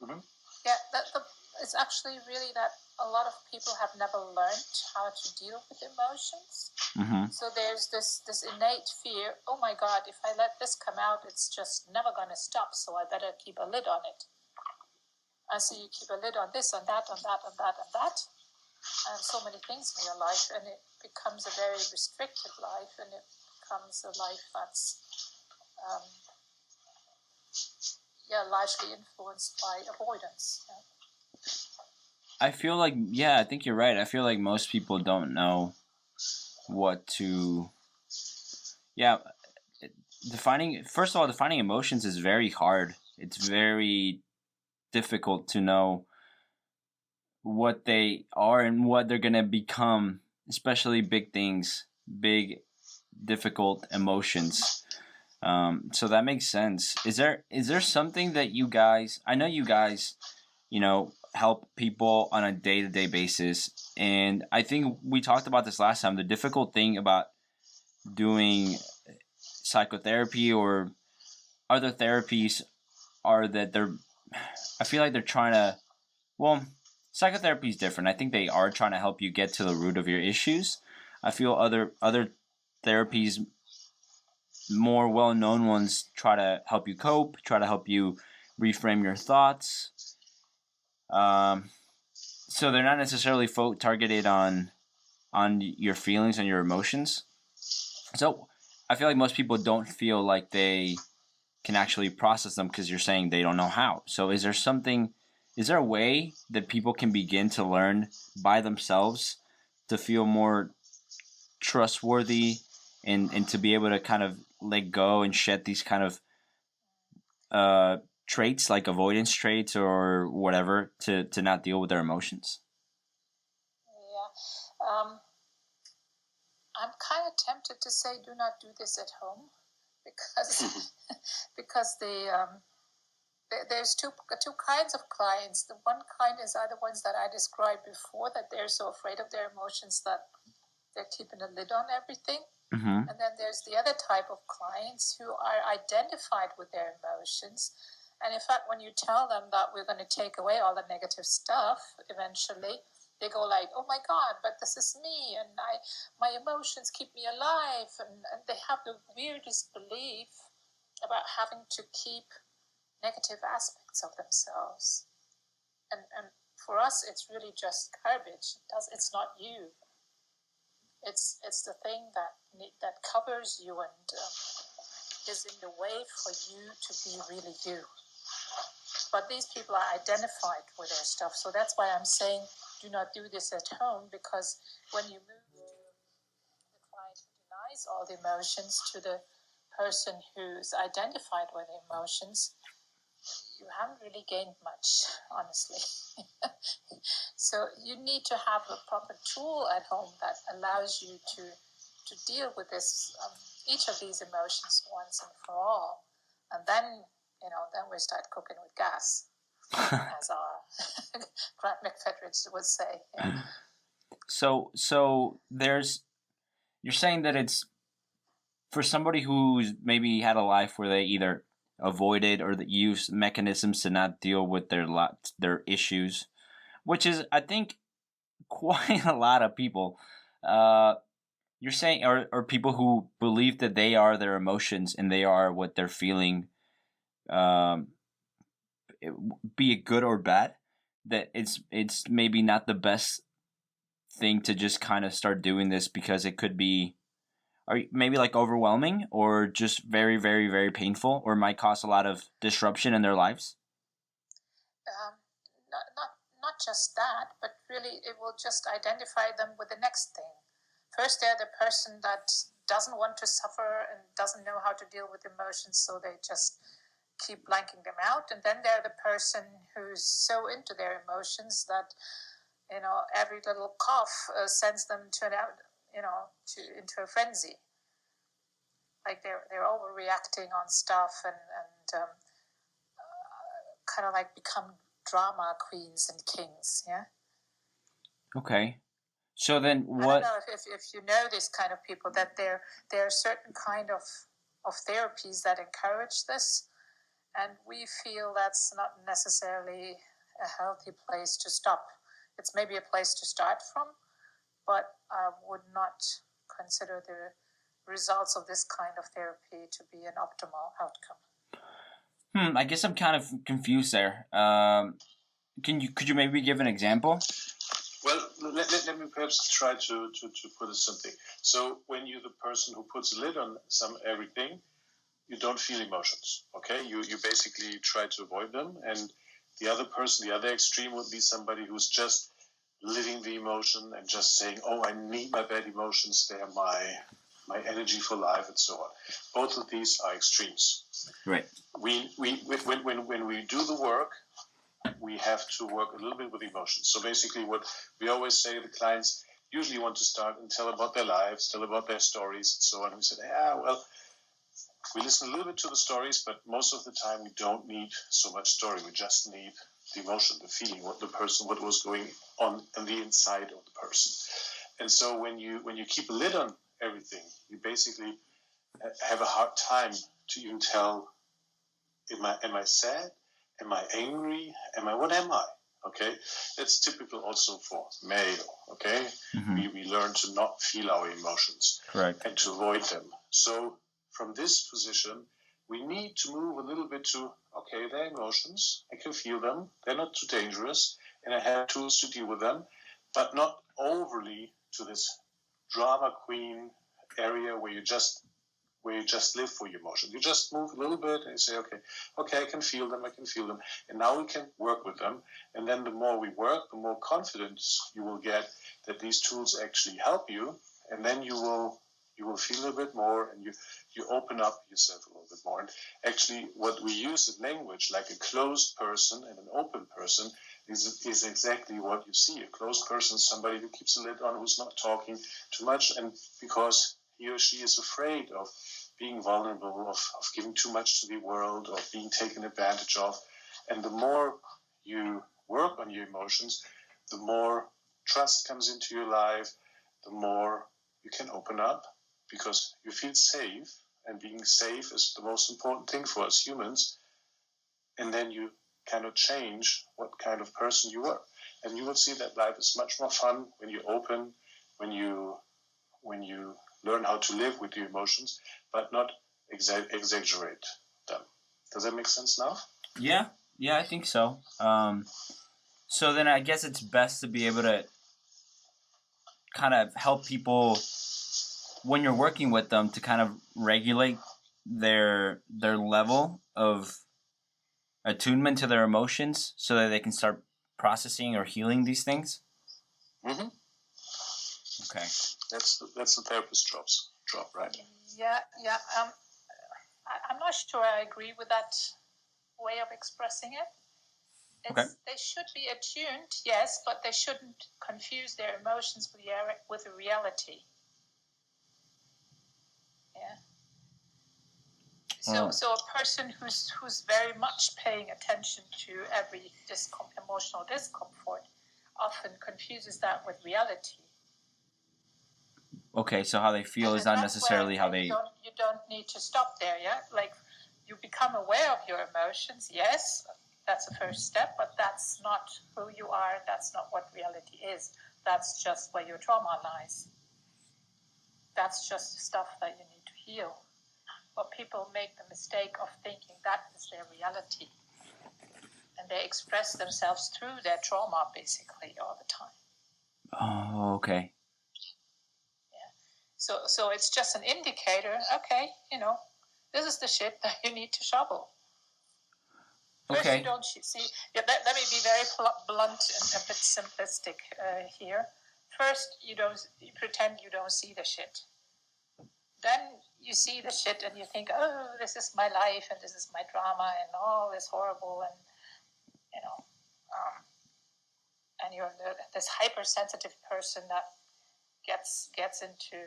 Mm-hmm. Yeah, it's actually really that a lot of people have never learned how to deal with emotions. Mm-hmm. So there's this innate fear, oh my God, if I let this come out, it's just never going to stop, so I better keep a lid on it. And so you keep a lid on this, on that, on that, on that, on that, and so many things in your life, and it becomes a very restricted life, and it becomes a life that's largely influenced by avoidance. Yeah. I feel like, I think you're right. I feel like most people don't know what to. Yeah, defining emotions is very hard. It's very difficult to know what they are and what they're gonna become, especially big things, big, difficult emotions. So that makes sense. Is there something that you guys? I know you guys, help people on a day-to-day basis, and I think we talked about this last time. The difficult thing about doing psychotherapy or other therapies are that I feel like they're trying to. Well, psychotherapy is different. I think they are trying to help you get to the root of your issues. I feel other therapies, more well-known ones, try to help you cope, try to help you reframe your thoughts. So they're not necessarily targeted on your feelings and your emotions. So I feel like most people don't feel like they can actually process them because you're saying they don't know how. So is there a way that people can begin to learn by themselves to feel more trustworthy and to be able to kind of let go and shed these kind of traits like avoidance traits or whatever to not deal with their emotions? Yeah. I'm kind of tempted to say do not do this at home because there's two kinds of clients. The one kind are the ones that I described before, that they're so afraid of their emotions that they're keeping a lid on everything. Mm-hmm. And then there's the other type of clients who are identified with their emotions. And in fact, when you tell them that we're going to take away all the negative stuff eventually, they go like, oh my God, but this is me, and my emotions keep me alive. And they have the weirdest belief about having to keep negative aspects of themselves. And for us, it's really just garbage. It's not you. It's the thing that covers you and is in the way for you to be really you. But these people are identified with their stuff, so that's why I'm saying do not do this at home, because when you move to the client who denies all the emotions to the person who's identified with the emotions, you haven't really gained much, honestly. So you need to have a proper tool at home that allows you to deal with this, each of these emotions once and for all. And then we start cooking with gas, as our Grant McFedridge would say. Yeah. So you're saying that for somebody who's maybe had a life where they either avoided or that used mechanisms to not deal with their issues, which is, I think, quite a lot of people. You're saying, or people who believe that they are their emotions and they are what they're feeling, be it good or bad, that it's maybe not the best thing to just kind of start doing this because it could be, or maybe like overwhelming or just very, very, very painful, or might cause a lot of disruption in their lives? Not just that, but really it will just identify them with the next thing. First, they're the person that doesn't want to suffer and doesn't know how to deal with emotions, so they just keep blanking them out. And then they're the person who's so into their emotions that, every little cough sends them into a frenzy. Like they're overreacting on stuff and kind of like become drama queens and kings. Yeah. Okay. So then what? I don't know if you know these kind of people, that there are certain kind of therapies that encourage this, and we feel that's not necessarily a healthy place to stop. It's maybe a place to start from, but I would not consider the results of this kind of therapy to be an optimal outcome. I guess I'm kind of confused there. Could you maybe give an example? Well, let me perhaps try to put it something. So when you're the person who puts a lid on everything, you don't feel emotions, okay? You basically try to avoid them, and the other person, the other extreme, would be somebody who's just living the emotion and just saying, oh, I need my bad emotions, they are my energy for life, and so on. Both of these are extremes. Right. When we do the work, we have to work a little bit with emotions. So basically what we always say, the clients usually want to start and tell about their lives, tell about their stories, and so on. And we said, we listen a little bit to the stories, but most of the time we don't need so much story. We just need the emotion, the feeling, what was going on the inside of the person. And so when you keep a lid on everything, you basically have a hard time to even tell, am I sad? Am I angry? What am I? Okay, that's typical also for male. Okay, we learn to not feel our emotions. Correct. And to avoid them. So from this position, we need to move a little bit to, okay, they're emotions, I can feel them, they're not too dangerous, and I have tools to deal with them, but not overly to this drama queen area where you just live for your emotions. You just move a little bit and you say, okay, I can feel them, and now we can work with them. And then the more we work, the more confidence you will get that these tools actually help you, and then you will feel a bit more, and you open up yourself a little bit more. And actually, what we use in language, like a closed person and an open person, is exactly what you see. A closed person is somebody who keeps a lid on, who's not talking too much, and because he or she is afraid of being vulnerable, of giving too much to the world, of being taken advantage of. And the more you work on your emotions, the more trust comes into your life, the more you can open up, because you feel safe, and being safe is the most important thing for us humans. And then you cannot change what kind of person you are. And you will see that life is much more fun when you open, when you learn how to live with your emotions, but not exaggerate them. Does that make sense now? Yeah, I think so. So then I guess it's best to be able to kind of help people when you're working with them to kind of regulate their level of attunement to their emotions so that they can start processing or healing these things. Mm-hmm. Okay. That's the therapist's job, right? Yeah. I'm not sure I agree with that way of expressing it. They should be attuned, yes, but they shouldn't confuse their emotions with the reality. Yeah. So a person who's very much paying attention to every emotional discomfort often confuses that with reality. Okay, so how they feel is not necessarily how they... You don't need to stop there, yeah? Like, you become aware of your emotions, yes, that's the first step, but that's not who you are, that's not what reality is. That's just where your trauma lies. That's just stuff that you need to heal. But people make the mistake of thinking that is their reality. And they express themselves through their trauma, basically, all the time. Oh, okay. So it's just an indicator, okay, this is the shit that you need to shovel. First, okay. You don't see. Yeah, let me be very blunt and a bit simplistic here. First, you pretend you don't see the shit. Then you see the shit and you think, oh, this is my life and this is my drama and all is horrible and and you're this hypersensitive person that gets into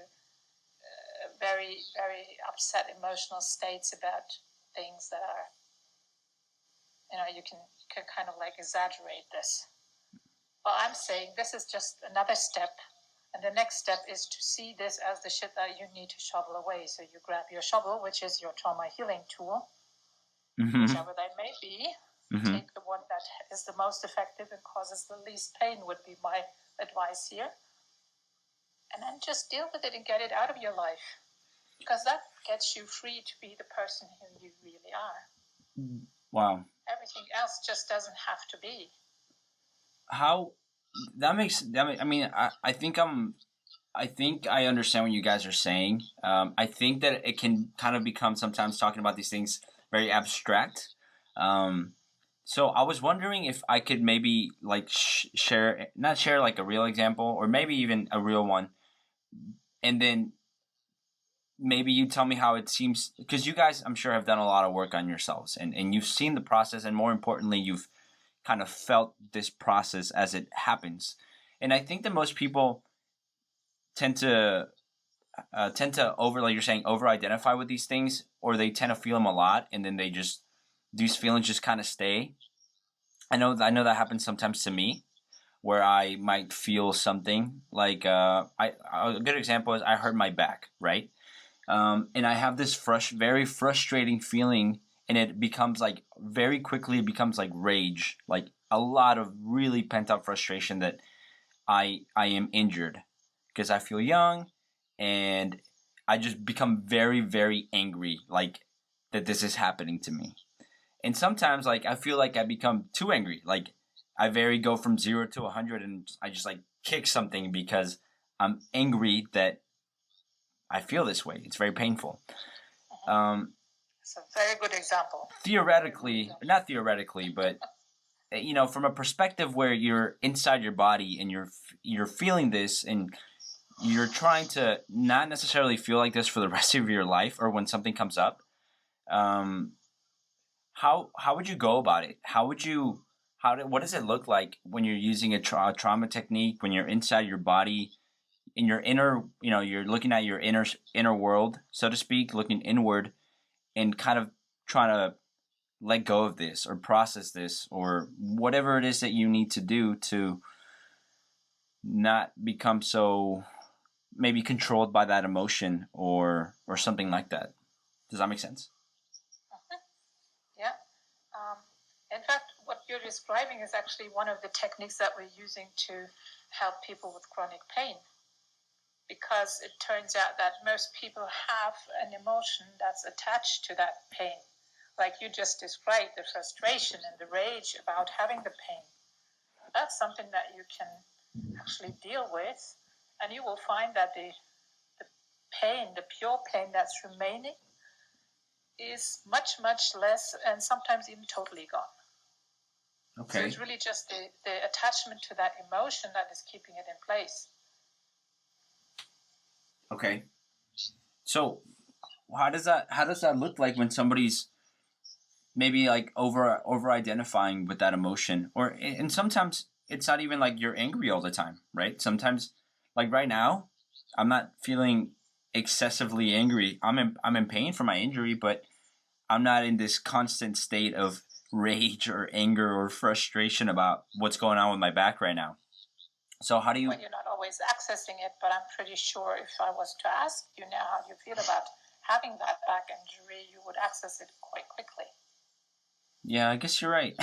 very, very upset emotional states about things that are, you can kind of like exaggerate this. Well, I'm saying this is just another step. And the next step is to see this as the shit that you need to shovel away. So you grab your shovel, which is your trauma healing tool, whichever that may be. Take the one that is the most effective and causes the least pain would be my advice here. And then just deal with it and get it out of your life. Because that gets you free to be the person who you really are. Wow. Everything else just doesn't have to be. I think I understand what you guys are saying. I think that it can kind of become sometimes talking about these things very abstract. So I was wondering if I could maybe like not share like a real example or maybe even a real one. And then maybe you tell me how it seems, because you guys, I'm sure, have done a lot of work on yourselves and you've seen the process, and more importantly, you've kind of felt this process as it happens. And I think that most people tend to over, like you're saying, over-identify with these things, or they tend to feel them a lot, and then these feelings just kind of stay. I know that happens sometimes to me, where I might feel something like a good example is I hurt my back, right? And I have this very frustrating feeling, and it becomes like very quickly it becomes like rage, like a lot of really pent up frustration that I am injured because I feel young, and I just become very, very angry, like that this is happening to me. And sometimes like I feel like I become too angry, like I go from 0 to 100, and I just like kick something because I'm angry that I feel this way. It's very painful. It's a very good example. Not theoretically, but from a perspective where you're inside your body and you're feeling this, and you're trying to not necessarily feel like this for the rest of your life, or when something comes up. How would you go about it? What does it look like when you're using a trauma technique, when you're inside your body, in your inner, you're looking at your inner world, so to speak, looking inward, and kind of trying to let go of this or process this or whatever it is that you need to do to not become so maybe controlled by that emotion or something like that. Does that make sense? Yeah. In fact, what you're describing is actually one of the techniques that we're using to help people with chronic pain. Because it turns out that most people have an emotion that's attached to that pain. Like you just described, the frustration and the rage about having the pain. That's something that you can actually deal with, and you will find that the pain, the pure pain that's remaining, is much, much less, and sometimes even totally gone. Okay. So it's really just the attachment to that emotion that is keeping it in place. Okay. So how does that look like when somebody's maybe like over identifying with that emotion, and sometimes it's not even like you're angry all the time, right? Sometimes, like right now, I'm not feeling excessively angry. I'm in pain for my injury, but I'm not in this constant state of rage or anger or frustration about what's going on with my back right now. So how do you? When you're not always accessing it, but I'm pretty sure if I was to ask you now how you feel about having that back injury, you would access it quite quickly. Yeah, I guess you're right.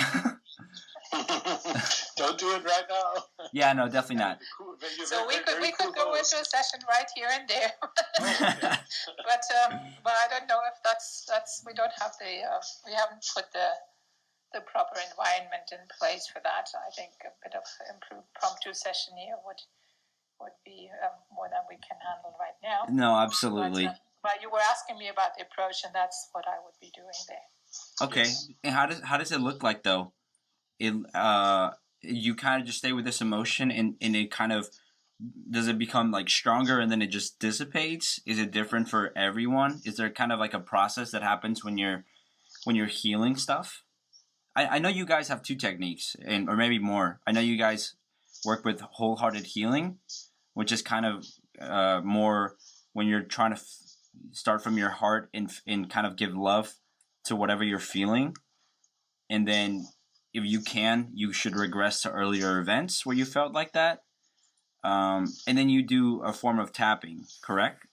Don't do it right now. Yeah, no, definitely not. So we could go into a session right here and there. but I don't know if that's we don't have we haven't put the proper environment in place for that. I think a bit of impromptu session here would be more than we can handle right now. No, absolutely. But you were asking me about the approach, and that's what I would be doing there. Okay, yes. And how does it look like though? You kind of just stay with this emotion, and it kind of, does it become like stronger and then it just dissipates? Is it different for everyone? Is there kind of like a process that happens when you're healing stuff? I know you guys have 2 techniques, or maybe more. I know you guys work with wholehearted healing, which is kind of more when you're trying to start from your heart and kind of give love to whatever you're feeling. And then if you can, you should regress to earlier events where you felt like that. And then you do a form of tapping, correct?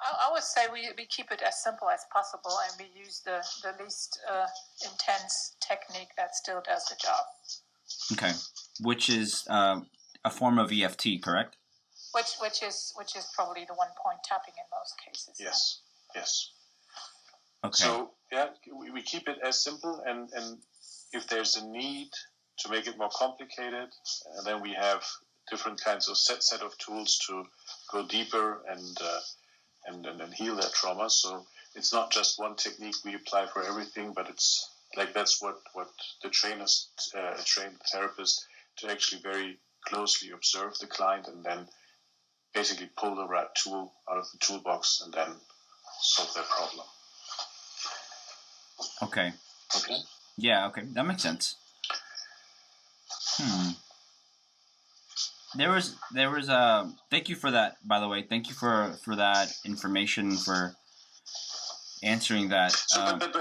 I would say we keep it as simple as possible, and we use the least intense technique that still does the job. Okay, which is a form of EFT, correct? Which is probably the 1-point tapping in most cases. Yes. Yes. Okay. So yeah, we keep it as simple, and if there's a need to make it more complicated, then we have different kinds of set of tools to go deeper and heal that trauma. So it's not just one technique we apply for everything, but it's like that's what the trainers train the therapist to actually very closely observe the client and then basically pull the right tool out of the toolbox and then solve their problem. Okay. Okay. Yeah. Okay, that makes sense. There was thank you for that, by the way. Thank you for that information, for answering that. So, but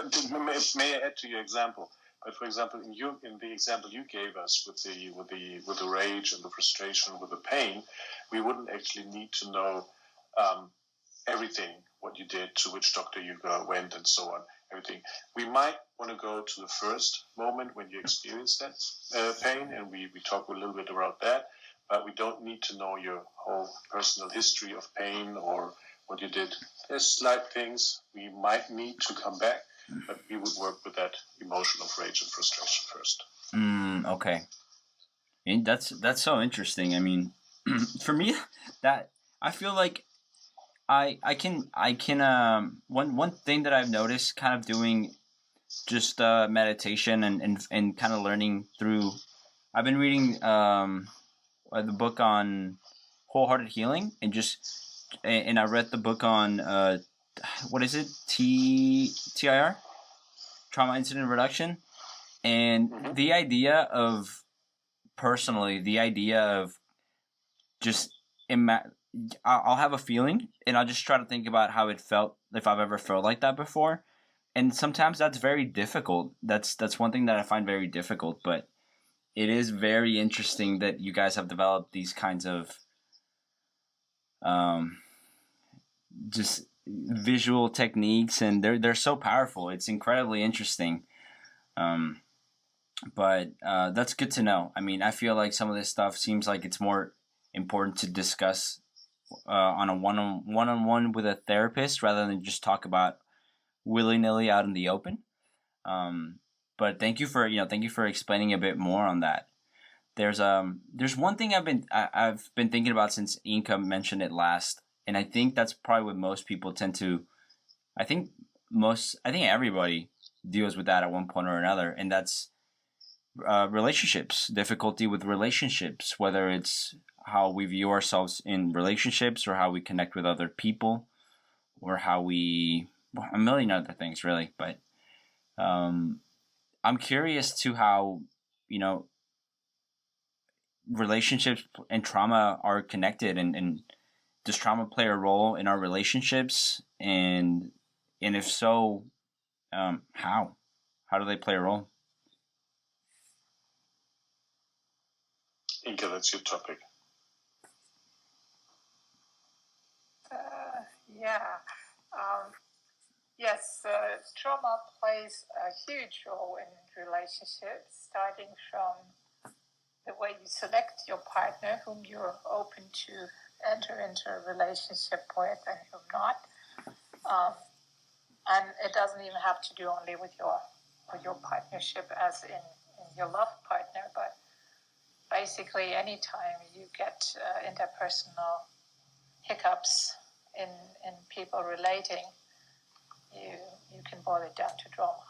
may I add to your example? But for example, in the example you gave us with the rage and the frustration, with the pain, we wouldn't actually need to know everything, what you did, to which doctor you went, and so on. Everything. We might want to go to the first moment when you experienced that pain, and we talk a little bit about that. But we don't need to know your whole personal history of pain or what you did. There's slight things we might need to come back, but we would work with that emotion of rage and frustration first. Okay. And that's so interesting. I mean, for me, that I feel like I can one thing that I've noticed kind of doing just meditation and kind of learning through. I've been reading the book on wholehearted healing, and I read the book on what is it, TIR, trauma incident reduction, and the idea of just I'll have a feeling and I'll just try to think about how it felt, if I've ever felt like that before, and sometimes that's very difficult. That's one thing that I find very difficult, but it is very interesting that you guys have developed these kinds of just visual techniques, and they're so powerful. It's incredibly interesting. But that's good to know. I mean, I feel like some of this stuff seems like it's more important to discuss on a one-on-one with a therapist rather than just talk about willy-nilly out in the open. But thank you for explaining a bit more on that. There's one thing I've been thinking about since Inka mentioned it last, and I think that's probably what most people tend to. I think everybody deals with that at one point or another, and that's relationships. Difficulty with relationships, whether it's how we view ourselves in relationships, or how we connect with other people, or how a million other things, really. But I'm curious to how, relationships and trauma are connected, and does trauma play a role in our relationships, and if so, how do they play a role? Inga, that's your topic. Yes, trauma plays a huge role in relationships, starting from the way you select your partner, whom you're open to enter into a relationship with and whom not. And it doesn't even have to do only with your partnership as in your love partner, but basically anytime you get interpersonal hiccups in people relating, you can boil it down to trauma.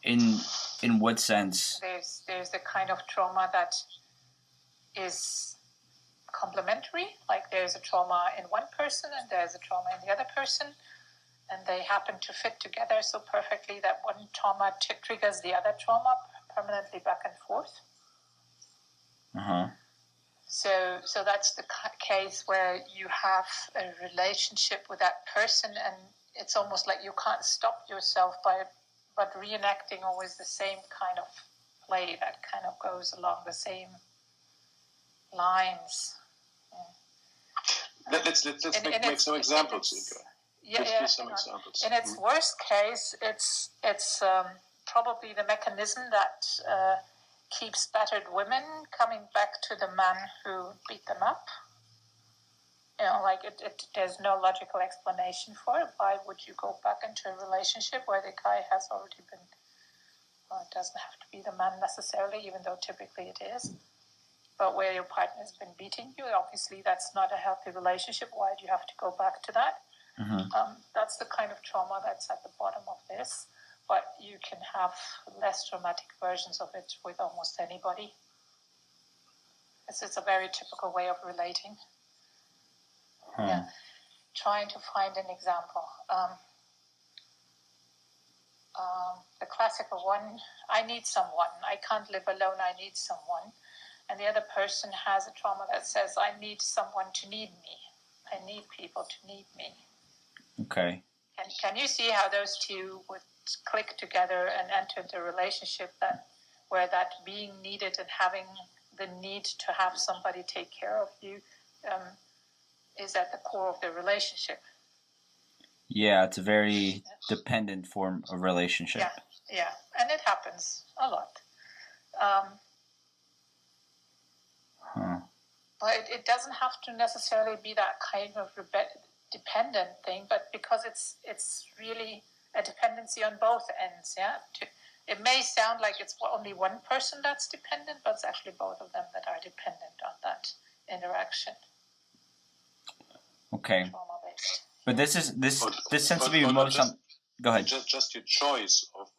In what sense? There's the kind of trauma that is complementary, like there's a trauma in one person and there's a trauma in the other person, and they happen to fit together so perfectly that one trauma triggers the other trauma permanently back and forth. So that's the case where you have a relationship with that person, and it's almost like you can't stop yourself but reenacting always the same kind of play that kind of goes along the same lines. Let's make some examples, Inga. Let's give some examples. In its worst case, it's probably the mechanism that keeps battered women coming back to the man who beat them up. Like there's no logical explanation for it. Why would you go back into a relationship where the guy has already been, well, it doesn't have to be the man necessarily, even though typically it is, but where your partner has been beating you? Obviously, that's not a healthy relationship. Why do you have to go back to that? That's the kind of trauma that's at the bottom of this. But you can have less traumatic versions of it with almost anybody. It's a very typical way of relating. Yeah. Trying to find an example. The classical one, I need someone. I can't live alone, I need someone. And the other person has a trauma that says, I need someone to need me. I need people to need me. Okay. And can you see how those two would click together and enter into a relationship where that being needed and having the need to have somebody take care of you is at the core of the relationship? Yeah, it's a very dependent form of relationship. Yeah, and it happens a lot. But it doesn't have to necessarily be that kind of dependent thing, but because it's really a dependency on both ends. Yeah, it may sound like it's only one person that's dependent, but it's actually both of them that are dependent on that interaction. Okay. Trauma-based. But this tends to be most. Go ahead. Just your choice of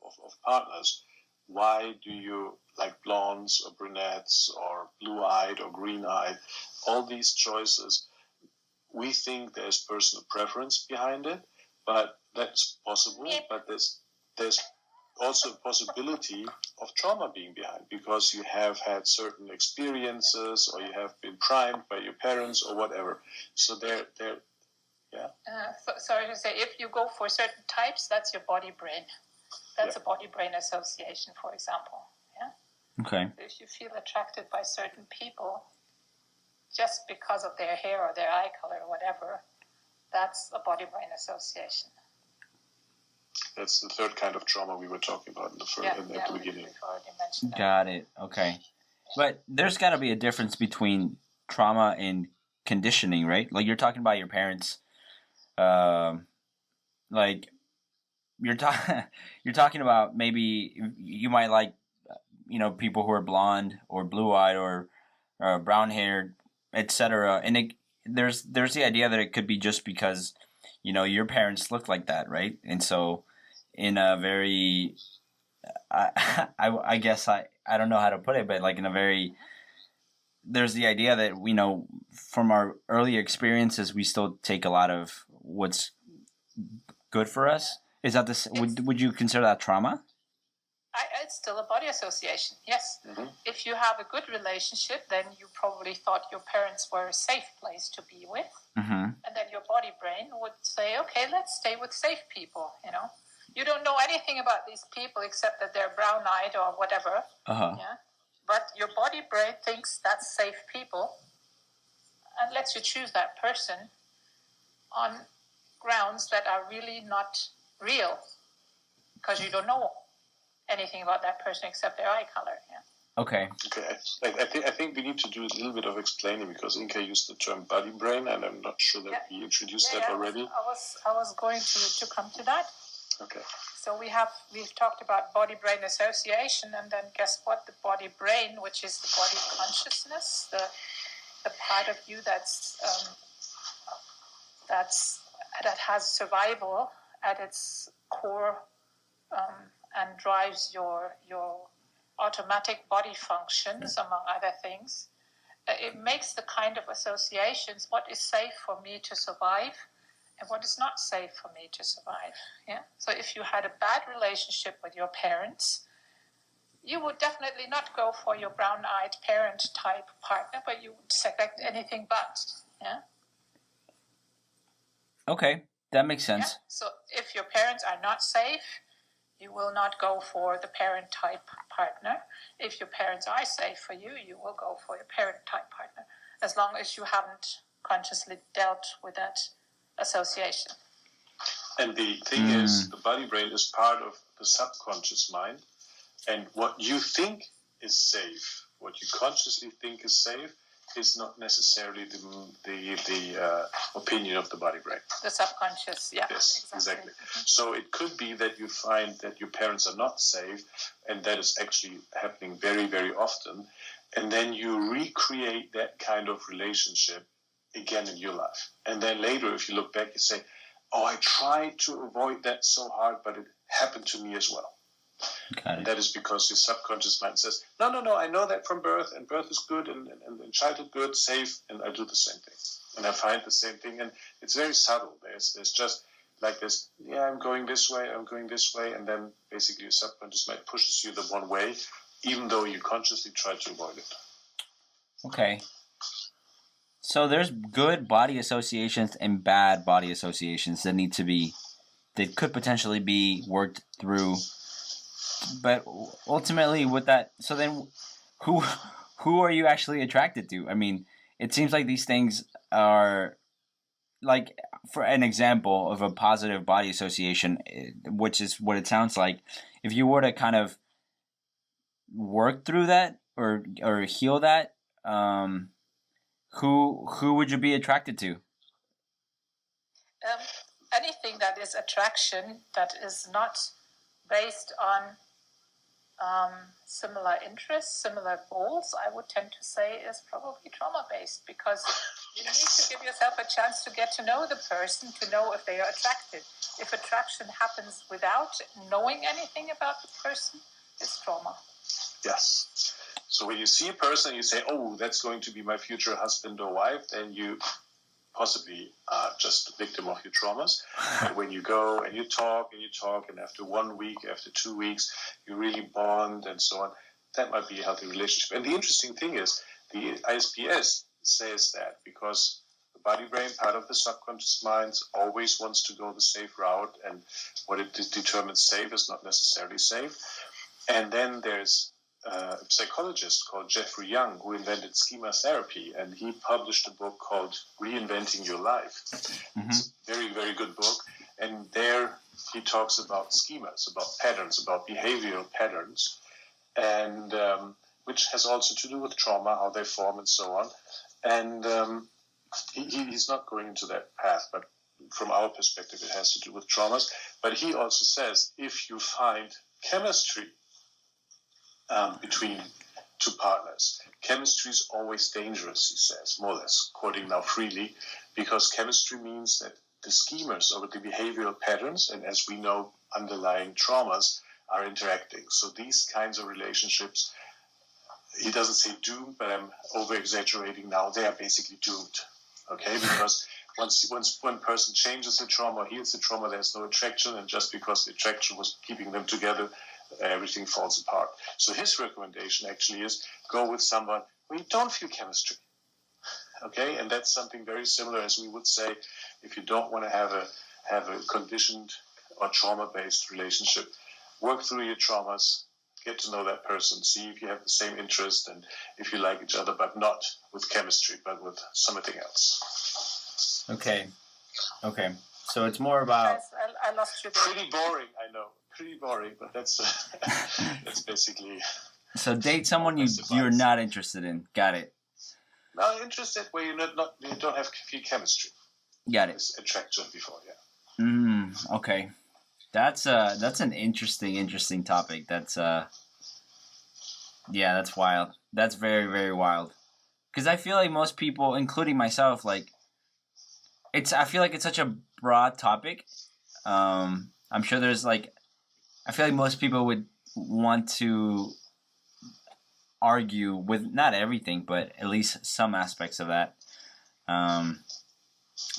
partners. Why do you like blondes or brunettes or blue-eyed or green-eyed? All these choices, we think there's personal preference behind it, but that's possible. But there's also a possibility of trauma being behind, because you have had certain experiences or you have been primed by your parents or whatever. So yeah. Sorry to say, if you go for certain types, that's your body brain. That's a body-brain association, for example. Yeah. Okay. If you feel attracted by certain people just because of their hair or their eye color or whatever, that's a body-brain association. That's the third kind of trauma we were talking about at the beginning. We've already mentioned that. Got it. Okay. But there's got to be a difference between trauma and conditioning, right? Like you're talking about your parents. Like you're talking about maybe you might like, people who are blonde or blue-eyed or brown-haired, etc. And there's the idea that it could be just because, your parents look like that, right? And so, in a very, I guess I don't know how to put it, but like in a very, there's the idea that from our early experiences, we still take a lot of what's good for us. Is that this? Would you consider that trauma? It's still a body association, yes. Mm-hmm. If you have a good relationship, then you probably thought your parents were a safe place to be with. Mm-hmm. And then your body brain would say, okay, let's stay with safe people, You don't know anything about these people except that they're brown-eyed or whatever. Uh-huh. Yeah. But your body brain thinks that's safe people and lets you choose that person on grounds that are really not real, because you don't know anything about that person except their eye color. Yeah. Okay. Okay. I think we need to do a little bit of explaining, because Inka used the term body brain, and I'm not sure that we introduced that already. I was going to come to that. Okay. So we've talked about body-brain association, and then guess what? The body brain, which is the body consciousness, the part of you that has survival at its core, and drives your automatic body functions, among other things. It makes the kind of associations: what is safe for me to survive and what is not safe for me to survive. Yeah. So if you had a bad relationship with your parents, you would definitely not go for your brown-eyed parent type partner, but you would select anything but. Yeah. Okay, that makes sense. Yeah? So if your parents are not safe, you will not go for the parent type partner. If your parents are safe for you, you will go for your parent type partner, as long as you haven't consciously dealt with that association. And the thing is, the body brain is part of the subconscious mind, and what you think is safe, what you consciously think is safe, is not necessarily the opinion of the body brain. The subconscious, yeah. Yes, exactly. So it could be that you find that your parents are not safe, and that is actually happening very, very often, and then you recreate that kind of relationship again in your life. And then later, if you look back, you say, oh, I tried to avoid that so hard, but it happened to me as well. And that is because your subconscious mind says, no, I know that from birth, and birth is good, and childhood good, safe, and I do the same thing. And I find the same thing, and it's very subtle. There's just like this, I'm going this way, and then basically your subconscious mind pushes you the one way, even though you consciously try to avoid it. Okay. So there's good body associations and bad body associations that could potentially be worked through. But ultimately, with that, so then, who are you actually attracted to? I mean, it seems like these things are, like, for an example of a positive body association, which is what it sounds like. If you were to kind of work through that or heal that, who would you be attracted to? Anything that is attraction that is not based on similar interests, similar goals, I would tend to say is probably trauma-based, because you need to give yourself a chance to get to know the person, to know if they are attracted. If attraction happens without knowing anything about the person, it's trauma. Yes. So when you see a person, you say, oh, that's going to be my future husband or wife, then you possibly are just a victim of your traumas. But when you go and you talk, and after 1 week, after 2 weeks, you really bond and so on, that might be a healthy relationship. And the interesting thing is, the ISPS says that because the body brain, part of the subconscious mind, always wants to go the safe route, and what it determines safe is not necessarily safe. And then there's a psychologist called Jeffrey Young who invented schema therapy, and he published a book called Reinventing Your Life. Mm-hmm. It's a very, very good book, and there he talks about schemas, about patterns, about behavioral patterns, and which has also to do with trauma, how they form and so on. And he's not going into that path, but from our perspective it has to do with traumas. But he also says if you find chemistry between two partners. Chemistry is always dangerous, he says, more or less, quoting now freely, because chemistry means that the schemas or the behavioral patterns, and as we know, underlying traumas, are interacting. So these kinds of relationships, he doesn't say doomed, but I'm over-exaggerating now, they are basically doomed, okay? Because once one person changes the trauma or heals the trauma, there's no attraction, and just because the attraction was keeping them together, everything falls apart. So his recommendation actually is go with someone where you don't feel chemistry. Okay, and that's something very similar as we would say if you don't want to have a conditioned or trauma-based relationship, work through your traumas, get to know that person, see if you have the same interest and if you like each other, but not with chemistry, but with something else. Okay. So it's more about... Guys, I lost you there. Pretty boring, I know. Pretty boring, but that's that's basically... So date someone you're not interested in. Got it. Not interested where you don't have chemistry. Got it. As attraction before, yeah. Okay. That's an interesting topic. That's that's wild. That's very, very wild. Because I feel like most people, including myself, like I feel like it's such a broad topic. I'm sure there's like, I feel like most people would want to argue with not everything, but at least some aspects of that.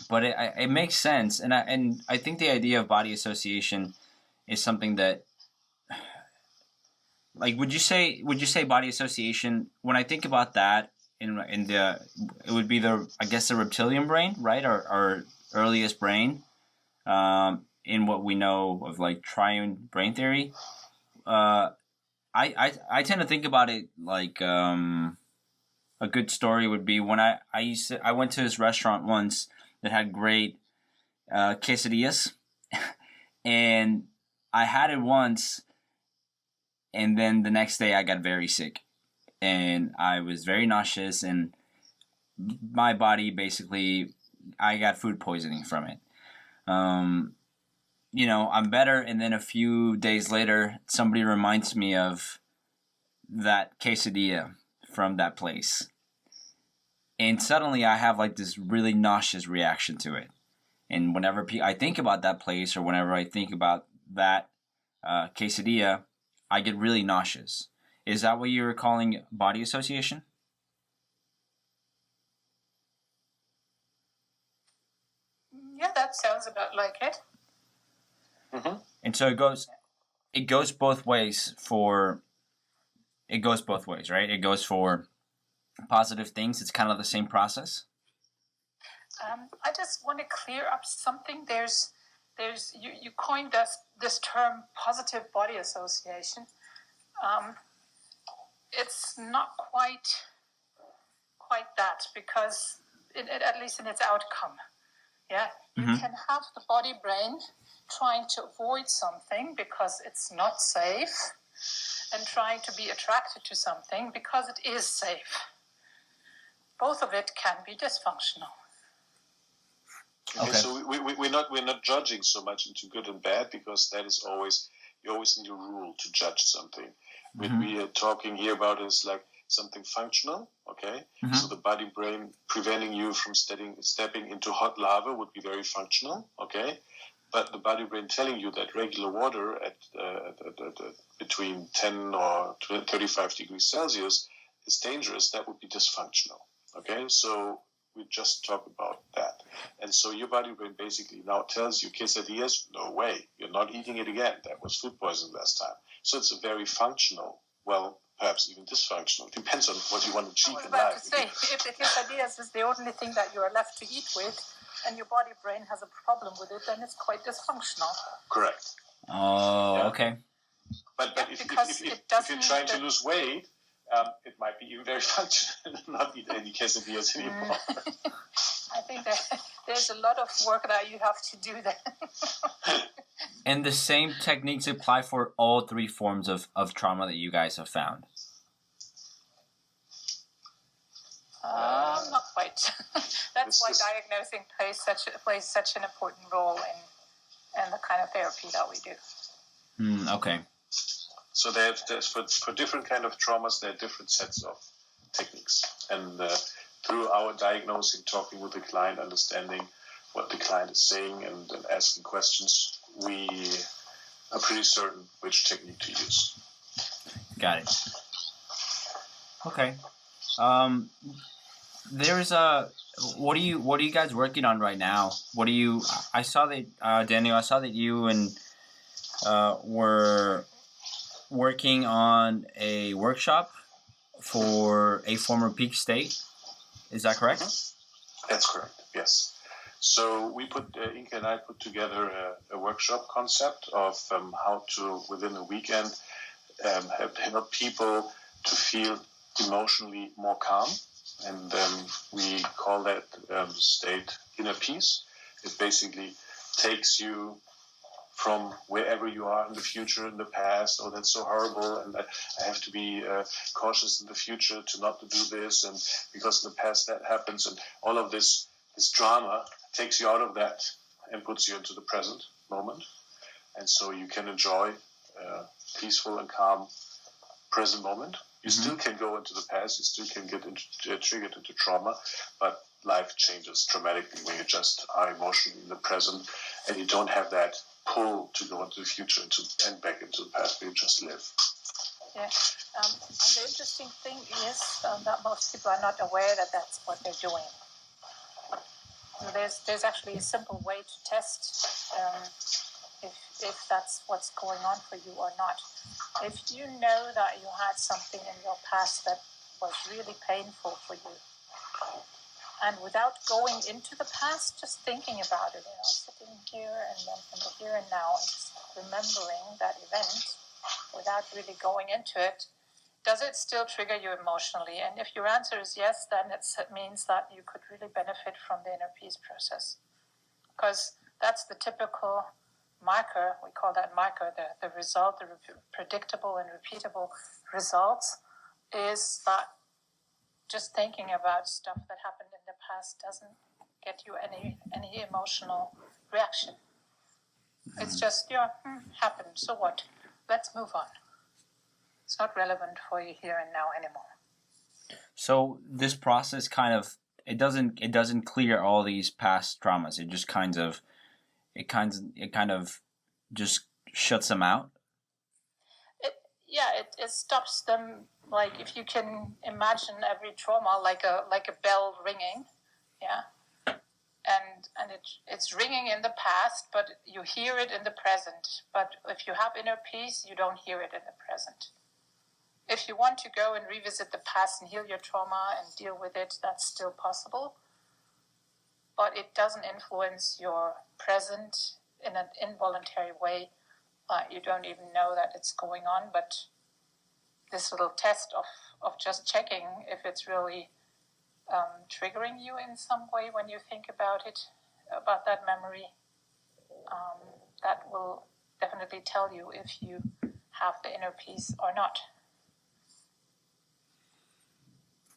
But it makes sense, and I think the idea of body association is something that, like, would you say body association? When I think about that, it would be the reptilian brain, right? Our earliest brain, in what we know of like triune brain theory. I tend to think about it like a good story would be when I went to this restaurant once that had great quesadillas, and I had it once, and then the next day I got very sick, and I was very nauseous, and my body basically, I got food poisoning from it. I'm better, and then a few days later, somebody reminds me of that quesadilla from that place. And suddenly I have like this really nauseous reaction to it. And whenever I think about that place, or whenever I think about that quesadilla, I get really nauseous. Is that what you're calling body association? Yeah, that sounds about like it. Mm-hmm. And so it goes both ways, right? It goes for positive things. It's kind of the same process. I just want to clear up something. There's you coined this term positive body association. It's not quite that, because at least in its outcome, yeah, you can have the body brain trying to avoid something because it's not safe, and trying to be attracted to something because it is safe. Both of it can be dysfunctional. Okay. So we're not judging so much into good and bad, because that is you always need a rule to judge something. What we are talking here about is like something functional, okay? So the body brain preventing you from stepping into hot lava would be very functional, okay? But the body brain telling you that regular water at between 10 or 35 degrees Celsius is dangerous, that would be dysfunctional, okay? So we just talk about that. And so your body brain basically now tells you, quesadillas, no way, you're not eating it again. That was food poisoning last time. So it's a very functional, well, perhaps even dysfunctional. Depends on what you want to achieve in life. I was about to say, if the quesadillas is the only thing that you are left to eat with, and your body brain has a problem with it, then it's quite dysfunctional. Correct. Oh, yeah. Okay. But if you're trying to lose weight, it might be even very functional, not eat any quesadillas anymore. I think there's a lot of work that you have to do there. And the same techniques apply for all three forms of trauma that you guys have found? Not quite. That's why diagnosing plays such an important role in the kind of therapy that we do. Okay. So there's for different kind of traumas, there are different sets of techniques. And through our diagnosing, talking with the client, understanding what the client is saying, and asking questions, we are pretty certain which technique to use. Got it. Okay. There's what are you guys working on right now? I saw that Daniel, I saw that you and were working on a workshop for a former peak state. Is that correct? That's correct. Yes. So we Inka and I put together a workshop concept of how to, within a weekend, help people to feel emotionally more calm, and we call that state inner peace. It basically takes you from wherever you are in the future, in the past, oh, that's so horrible, and I have to be cautious in the future to not to do this, and because in the past that happens, and all of this drama takes you out of that and puts you into the present moment, and so you can enjoy peaceful and calm present moment. You still can go into the past, you still can get triggered into trauma, but life changes dramatically when you just are emotionally in the present and you don't have that pull to go into the future and back into the past where you just live. Yeah, and the interesting thing is that most people are not aware that that's what they're doing. There's actually a simple way to test if that's what's going on for you or not. If you know that you had something in your past that was really painful for you, and without going into the past, just thinking about it, sitting here and then in the here and now, and just remembering that event without really going into it, does it still trigger you emotionally? And if your answer is yes, then it means that you could really benefit from the inner peace process. Because that's the typical marker, we call that marker, the result, the predictable and repeatable results, is that just thinking about stuff that happened in the past doesn't get you any emotional reaction. It's just, happened, so what? Let's move on. It's not relevant for you here and now anymore. So this process it doesn't clear all these past traumas. It just kind of just shuts them out. It stops them. Like if you can imagine every trauma like a bell ringing, and it's ringing in the past, but you hear it in the present. But if you have inner peace, you don't hear it in the present. If you want to go and revisit the past and heal your trauma and deal with it, that's still possible. But it doesn't influence your present in an involuntary way. You don't even know that it's going on, but this little test of just checking if it's really triggering you in some way when you think about it, about that memory, that will definitely tell you if you have the inner peace or not.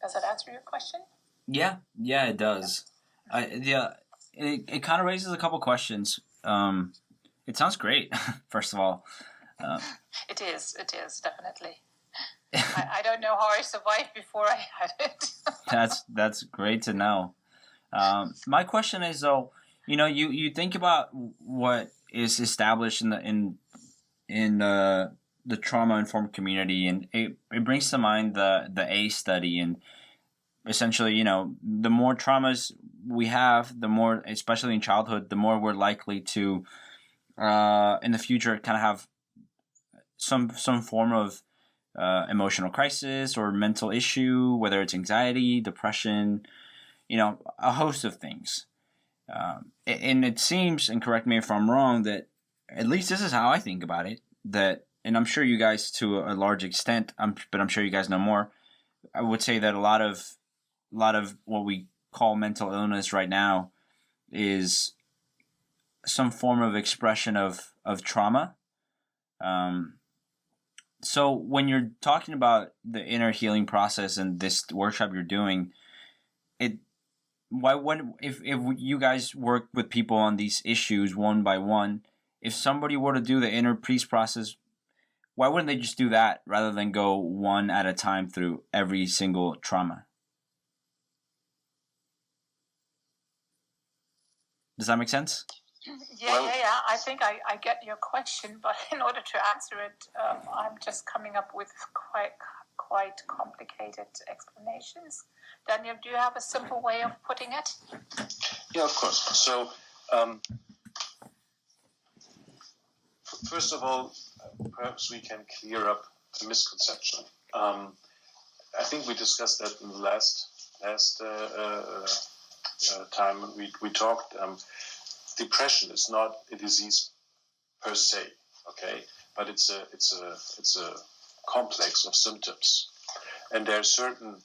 Does that answer your question? Yeah, it does. It kind of raises a couple questions. It sounds great, first of all. It is definitely. I don't know how I survived before I had it. That's great to know. My question is though, you think about what is established in the trauma-informed community, and it brings to mind the A study, and essentially, the more traumas we have, the more, especially in childhood, the more we're likely to, in the future, kind of have some form of emotional crisis or mental issue, whether it's anxiety, depression, a host of things. And it seems, and correct me if I'm wrong, that at least this is how I think about it, that, and I'm sure you guys to a large extent, but I'm sure you guys know more, I would say that a lot of what we call mental illness right now is some form of expression of trauma. So when you're talking about the inner healing process and this workshop you're doing, if you guys work with people on these issues one by one, if somebody were to do the inner peace process, why wouldn't they just do that rather than go one at a time through every single trauma? Does that make sense? Yeah. I think I get your question, but in order to answer it, I'm just coming up with quite complicated explanations. Daniel, do you have a simple way of putting it? Yeah, of course. So, first of all, perhaps we can clear up a misconception. I think we discussed that in the last time we talked. Depression is not a disease per se, okay, but it's a complex of symptoms. And there are certain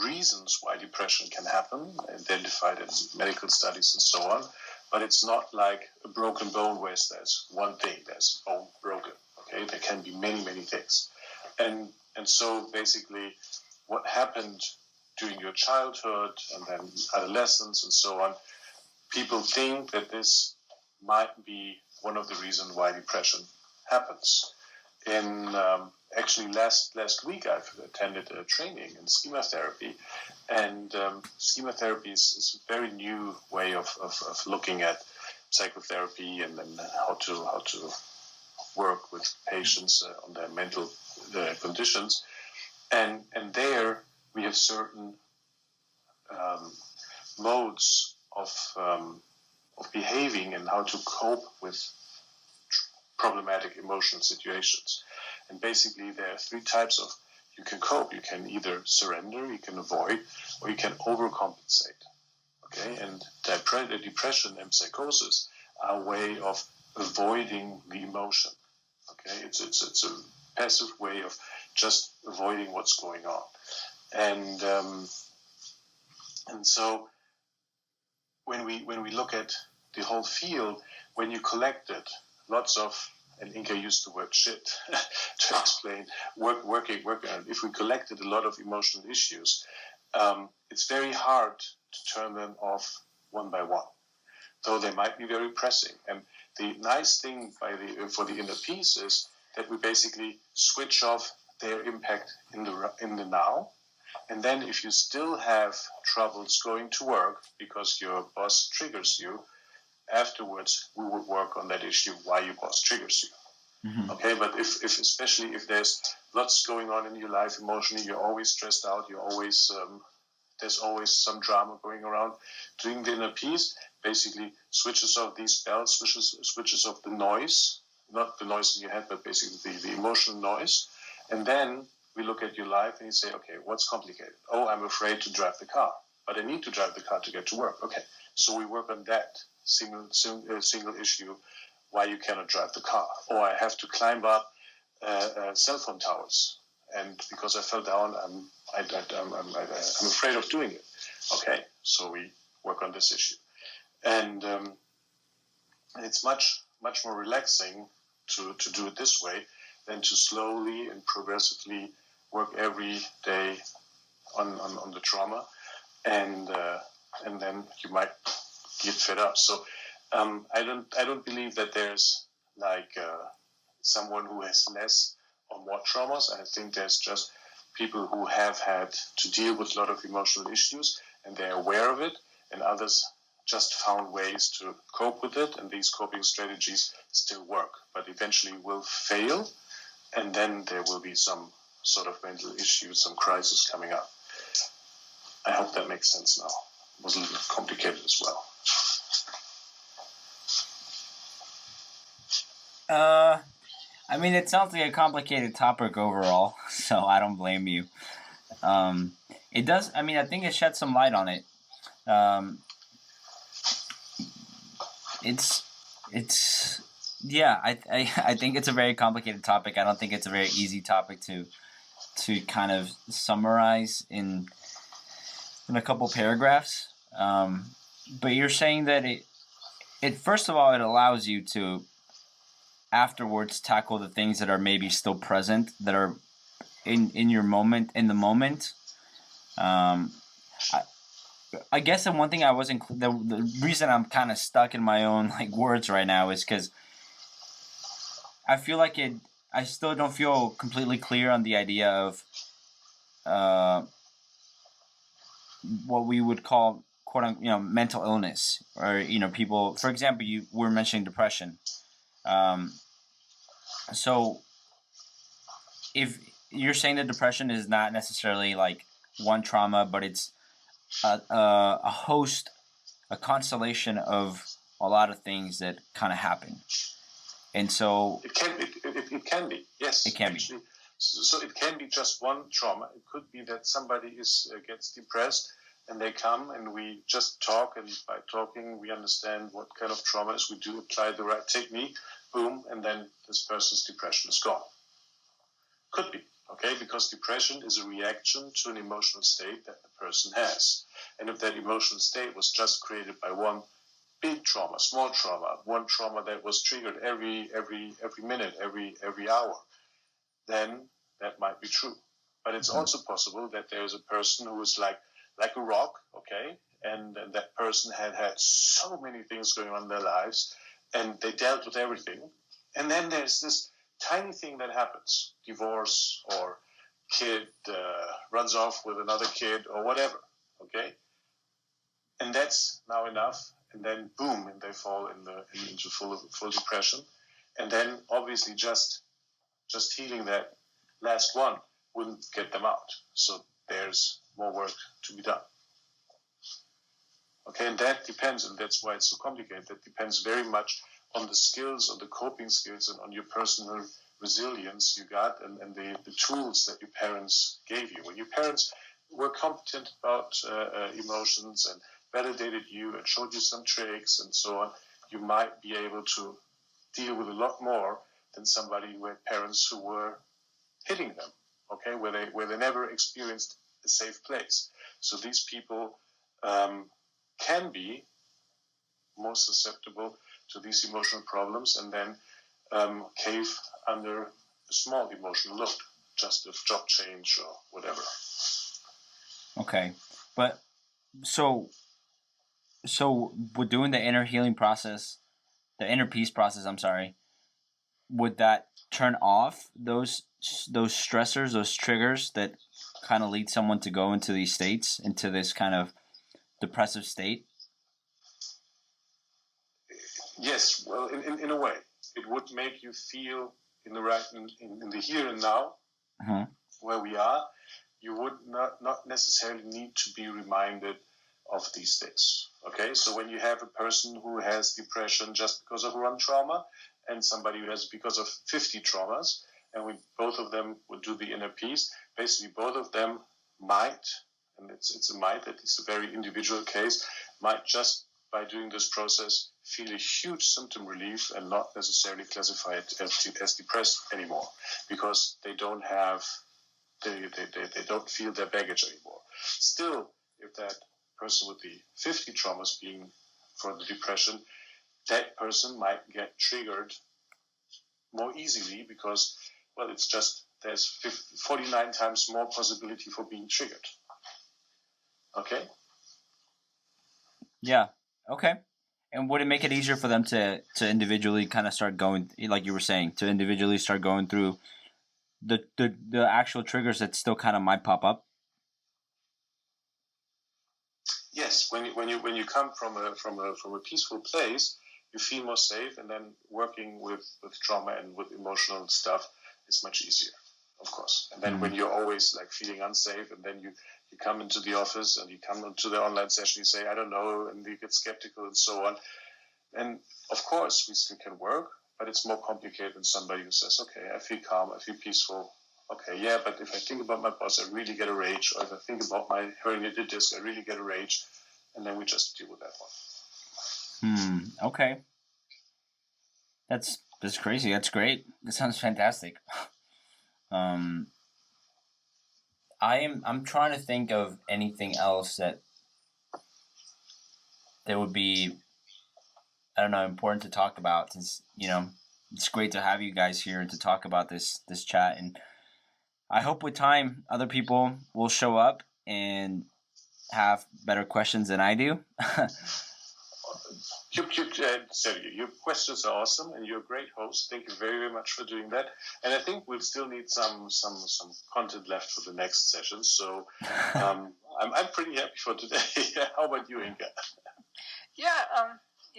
reasons why depression can happen, identified in medical studies and so on, but it's not like a broken bone where there's one thing, there's a bone broken, okay? There can be many, many things. And so basically what happened during your childhood and then adolescence and so on, people think that this might be one of the reasons why depression happens. Actually, last week I've attended a training in schema therapy, and schema therapy is a very new way of looking at psychotherapy and how to work with patients on their mental conditions, and there we have certain modes of behaving and how to cope with problematic emotional situations. And basically there are three types of you can cope. You can either surrender, you can avoid, or you can overcompensate. Okay, and depression and psychosis are a way of avoiding the emotion. Okay, it's a passive way of just avoiding what's going on. And so when we look at the whole field, when you collected lots of, and Inka used the word shit to explain working. If we collected a lot of emotional issues, it's very hard to turn them off one by one, though they might be very pressing. And the nice thing for the inner peace is that we basically switch off their impact in the now. And then if you still have troubles going to work because your boss triggers you, afterwards we would work on that issue why your boss triggers you. Mm-hmm. Okay, but if especially if there's lots going on in your life emotionally, you're always stressed out, you're always there's always some drama going around, doing the inner peace basically switches off these bells, switches off the noise, not the noise in your head, but basically the emotional noise. And then we look at your life and you say, okay, what's complicated? Oh, I'm afraid to drive the car, but I need to drive the car to get to work. Okay, so we work on that single issue, why you cannot drive the car. Or I have to climb up cell phone towers, and because I fell down, I'm afraid of doing it. Okay, so we work on this issue, and it's much more relaxing to do it this way than to slowly and progressively work every day on the trauma, and then you might get fed up. So I don't believe that there's like someone who has less or more traumas. I think there's just people who have had to deal with a lot of emotional issues and they're aware of it, and others just found ways to cope with it, and these coping strategies still work, but eventually will fail, and then there will be some sort of mental issue, some crisis coming up. I hope that makes sense now. It was a little complicated as well. I mean, it sounds like a complicated topic overall, so I don't blame you. It does. I mean, I think it sheds some light on it. Yeah. I think it's a very complicated topic. I don't think it's a very easy topic to kind of summarize in a couple paragraphs. But you're saying that it first of all, it allows you to afterwards tackle the things that are maybe still present, that are in your moment, in the moment. I guess the one thing I wasn't, the reason I'm kind of stuck in my own like words right now is because I feel like I still don't feel completely clear on the idea of what we would call quote unquote, mental illness, or people. For example, you were mentioning depression. So if you're saying that depression is not necessarily like one trauma, but it's a host, a constellation of a lot of things that kind of happen. And so it can be, yes. It can be. So it can be just one trauma. It could be that somebody gets depressed and they come and we just talk, and by talking we understand what kind of trauma is. We do apply the right technique, boom, and then this person's depression is gone. Could be. Okay, because depression is a reaction to an emotional state that the person has. And if that emotional state was just created by one big trauma, small trauma, one trauma that was triggered every minute, every hour, then that might be true. But it's also possible that there's a person who is like a rock, okay, and that person had so many things going on in their lives, and they dealt with everything. And then there's this tiny thing that happens, divorce or kid runs off with another kid or whatever, okay? And that's now enough, and then boom, and they fall into full depression. And then obviously just healing that last one wouldn't get them out. So there's more work to be done. Okay, and that depends, and that's why it's so complicated. That depends very much on the skills, on the coping skills, and on your personal resilience you got, and the tools that your parents gave you. When your parents were competent about emotions and validated you and showed you some tricks and so on, you might be able to deal with a lot more than somebody who had parents who were hitting them, okay, where they never experienced a safe place. So these people can be more susceptible to these emotional problems and then cave under a small emotional load, just a job change or whatever. Okay, but so with doing the inner healing process, the inner peace process, I'm sorry, would that turn off those stressors, those triggers that kind of lead someone to go into these states, into this kind of depressive state? Yes, well, in a way, it would make you feel in the here and now, where we are. You would not necessarily need to be reminded of these things. Okay, so when you have a person who has depression just because of one trauma, and somebody who has because of 50 traumas, and both of them would do the inner peace, basically both of them might, and it's a might, that it's a very individual case, might just by doing this process feel a huge symptom relief and not necessarily classify it as depressed anymore, because they don't have they don't feel their baggage anymore. Still, if that person with the 50 traumas being for the depression, that person might get triggered more easily because, well, it's just there's 49 times more possibility for being triggered. Okay? Yeah. Okay. And would it make it easier for them to individually kind of start going, like you were saying, to individually start going through the actual triggers that still kind of might pop up? Yes, when you come from a peaceful place, you feel more safe, and then working with trauma and with emotional stuff is much easier, of course. And then when you're always like feeling unsafe, and then you come into the office and you come into the online session, you say, I don't know, and you get skeptical and so on. And of course, we still can work, but it's more complicated than somebody who says, okay, I feel calm, I feel peaceful. Okay, yeah, but if I think about my boss, I really get a rage. Or if I think about my herniated disc, I really get a rage. And then we just deal with that one. Okay. That's crazy. That's great. That sounds fantastic. I'm trying to think of anything else that would be, I don't know, important to talk about. Since, it's great to have you guys here and to talk about this chat. And I hope with time other people will show up and have better questions than I do. Sergey, your questions are awesome, and you're a great host. Thank you very, very much for doing that. And I think we'll still need some content left for the next session. So I'm pretty happy for today. How about you, Inga? Yeah,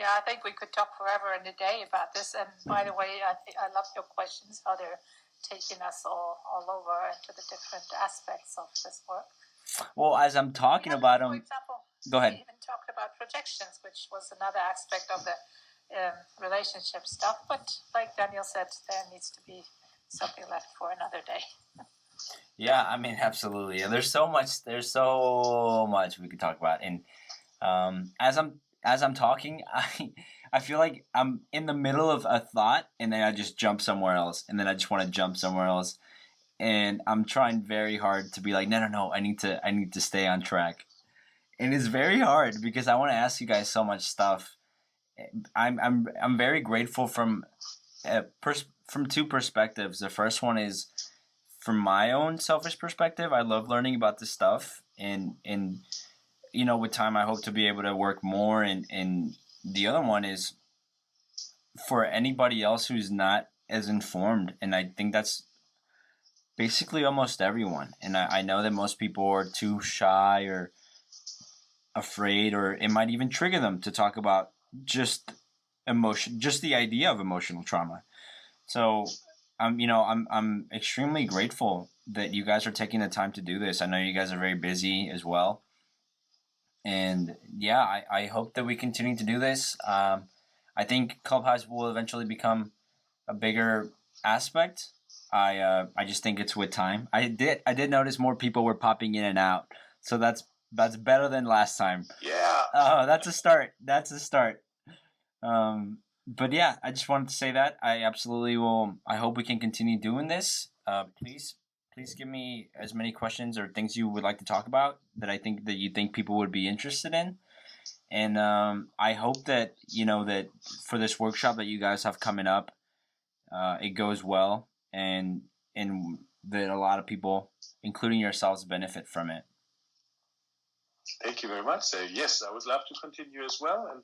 I think we could talk forever and a day about this. And by the way, I love your questions, how they're taking us all over into the different aspects of this work. Well, as I'm talking about them, for example, go ahead. We even talked about projections, which was another aspect of the relationship stuff. But like Daniel said, there needs to be something left for another day. Yeah, I mean, absolutely. There's so much we could talk about. And as I'm talking, I feel like I'm in the middle of a thought, and then I just jump somewhere else, and then I just want to jump somewhere else. and I'm trying very hard to be like, no, I need to stay on track. And it's very hard because I want to ask you guys so much stuff. I'm very grateful from two perspectives. The first one is from my own selfish perspective. I love learning about this stuff, and with time I hope to be able to work more. And the other one is for anybody else who's not as informed, and I think that's basically almost everyone. And I know that most people are too shy or afraid, or it might even trigger them to talk about just the idea of emotional trauma. So I'm extremely grateful that you guys are taking the time to do this. I know you guys are very busy as well. And yeah, I hope that we continue to do this. I think Clubhouse will eventually become a bigger aspect. I just think it's with time. I did notice more people were popping in and out, so that's better than last time. Yeah. That's a start. But yeah, I just wanted to say that I absolutely will. I hope we can continue doing this. Please give me as many questions or things you would like to talk about that you think people would be interested in. And I hope that that for this workshop that you guys have coming up, it goes well, and that a lot of people, including yourselves, benefit from it. Thank you very much. Yes, I would love to continue as well, and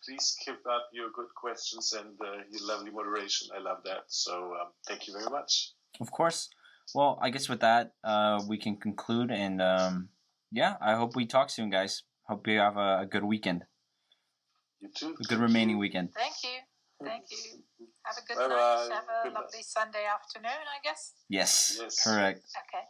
please keep up your good questions and your lovely moderation. I love that. So thank you very much. Of course. Well, I guess with that, we can conclude, and yeah, I hope we talk soon, guys. Hope you have a good weekend. You too. A good remaining weekend. Thank you. Have a good Bye-bye. night. Have a Good lovely Sunday afternoon, I guess. Yes. Correct. Okay.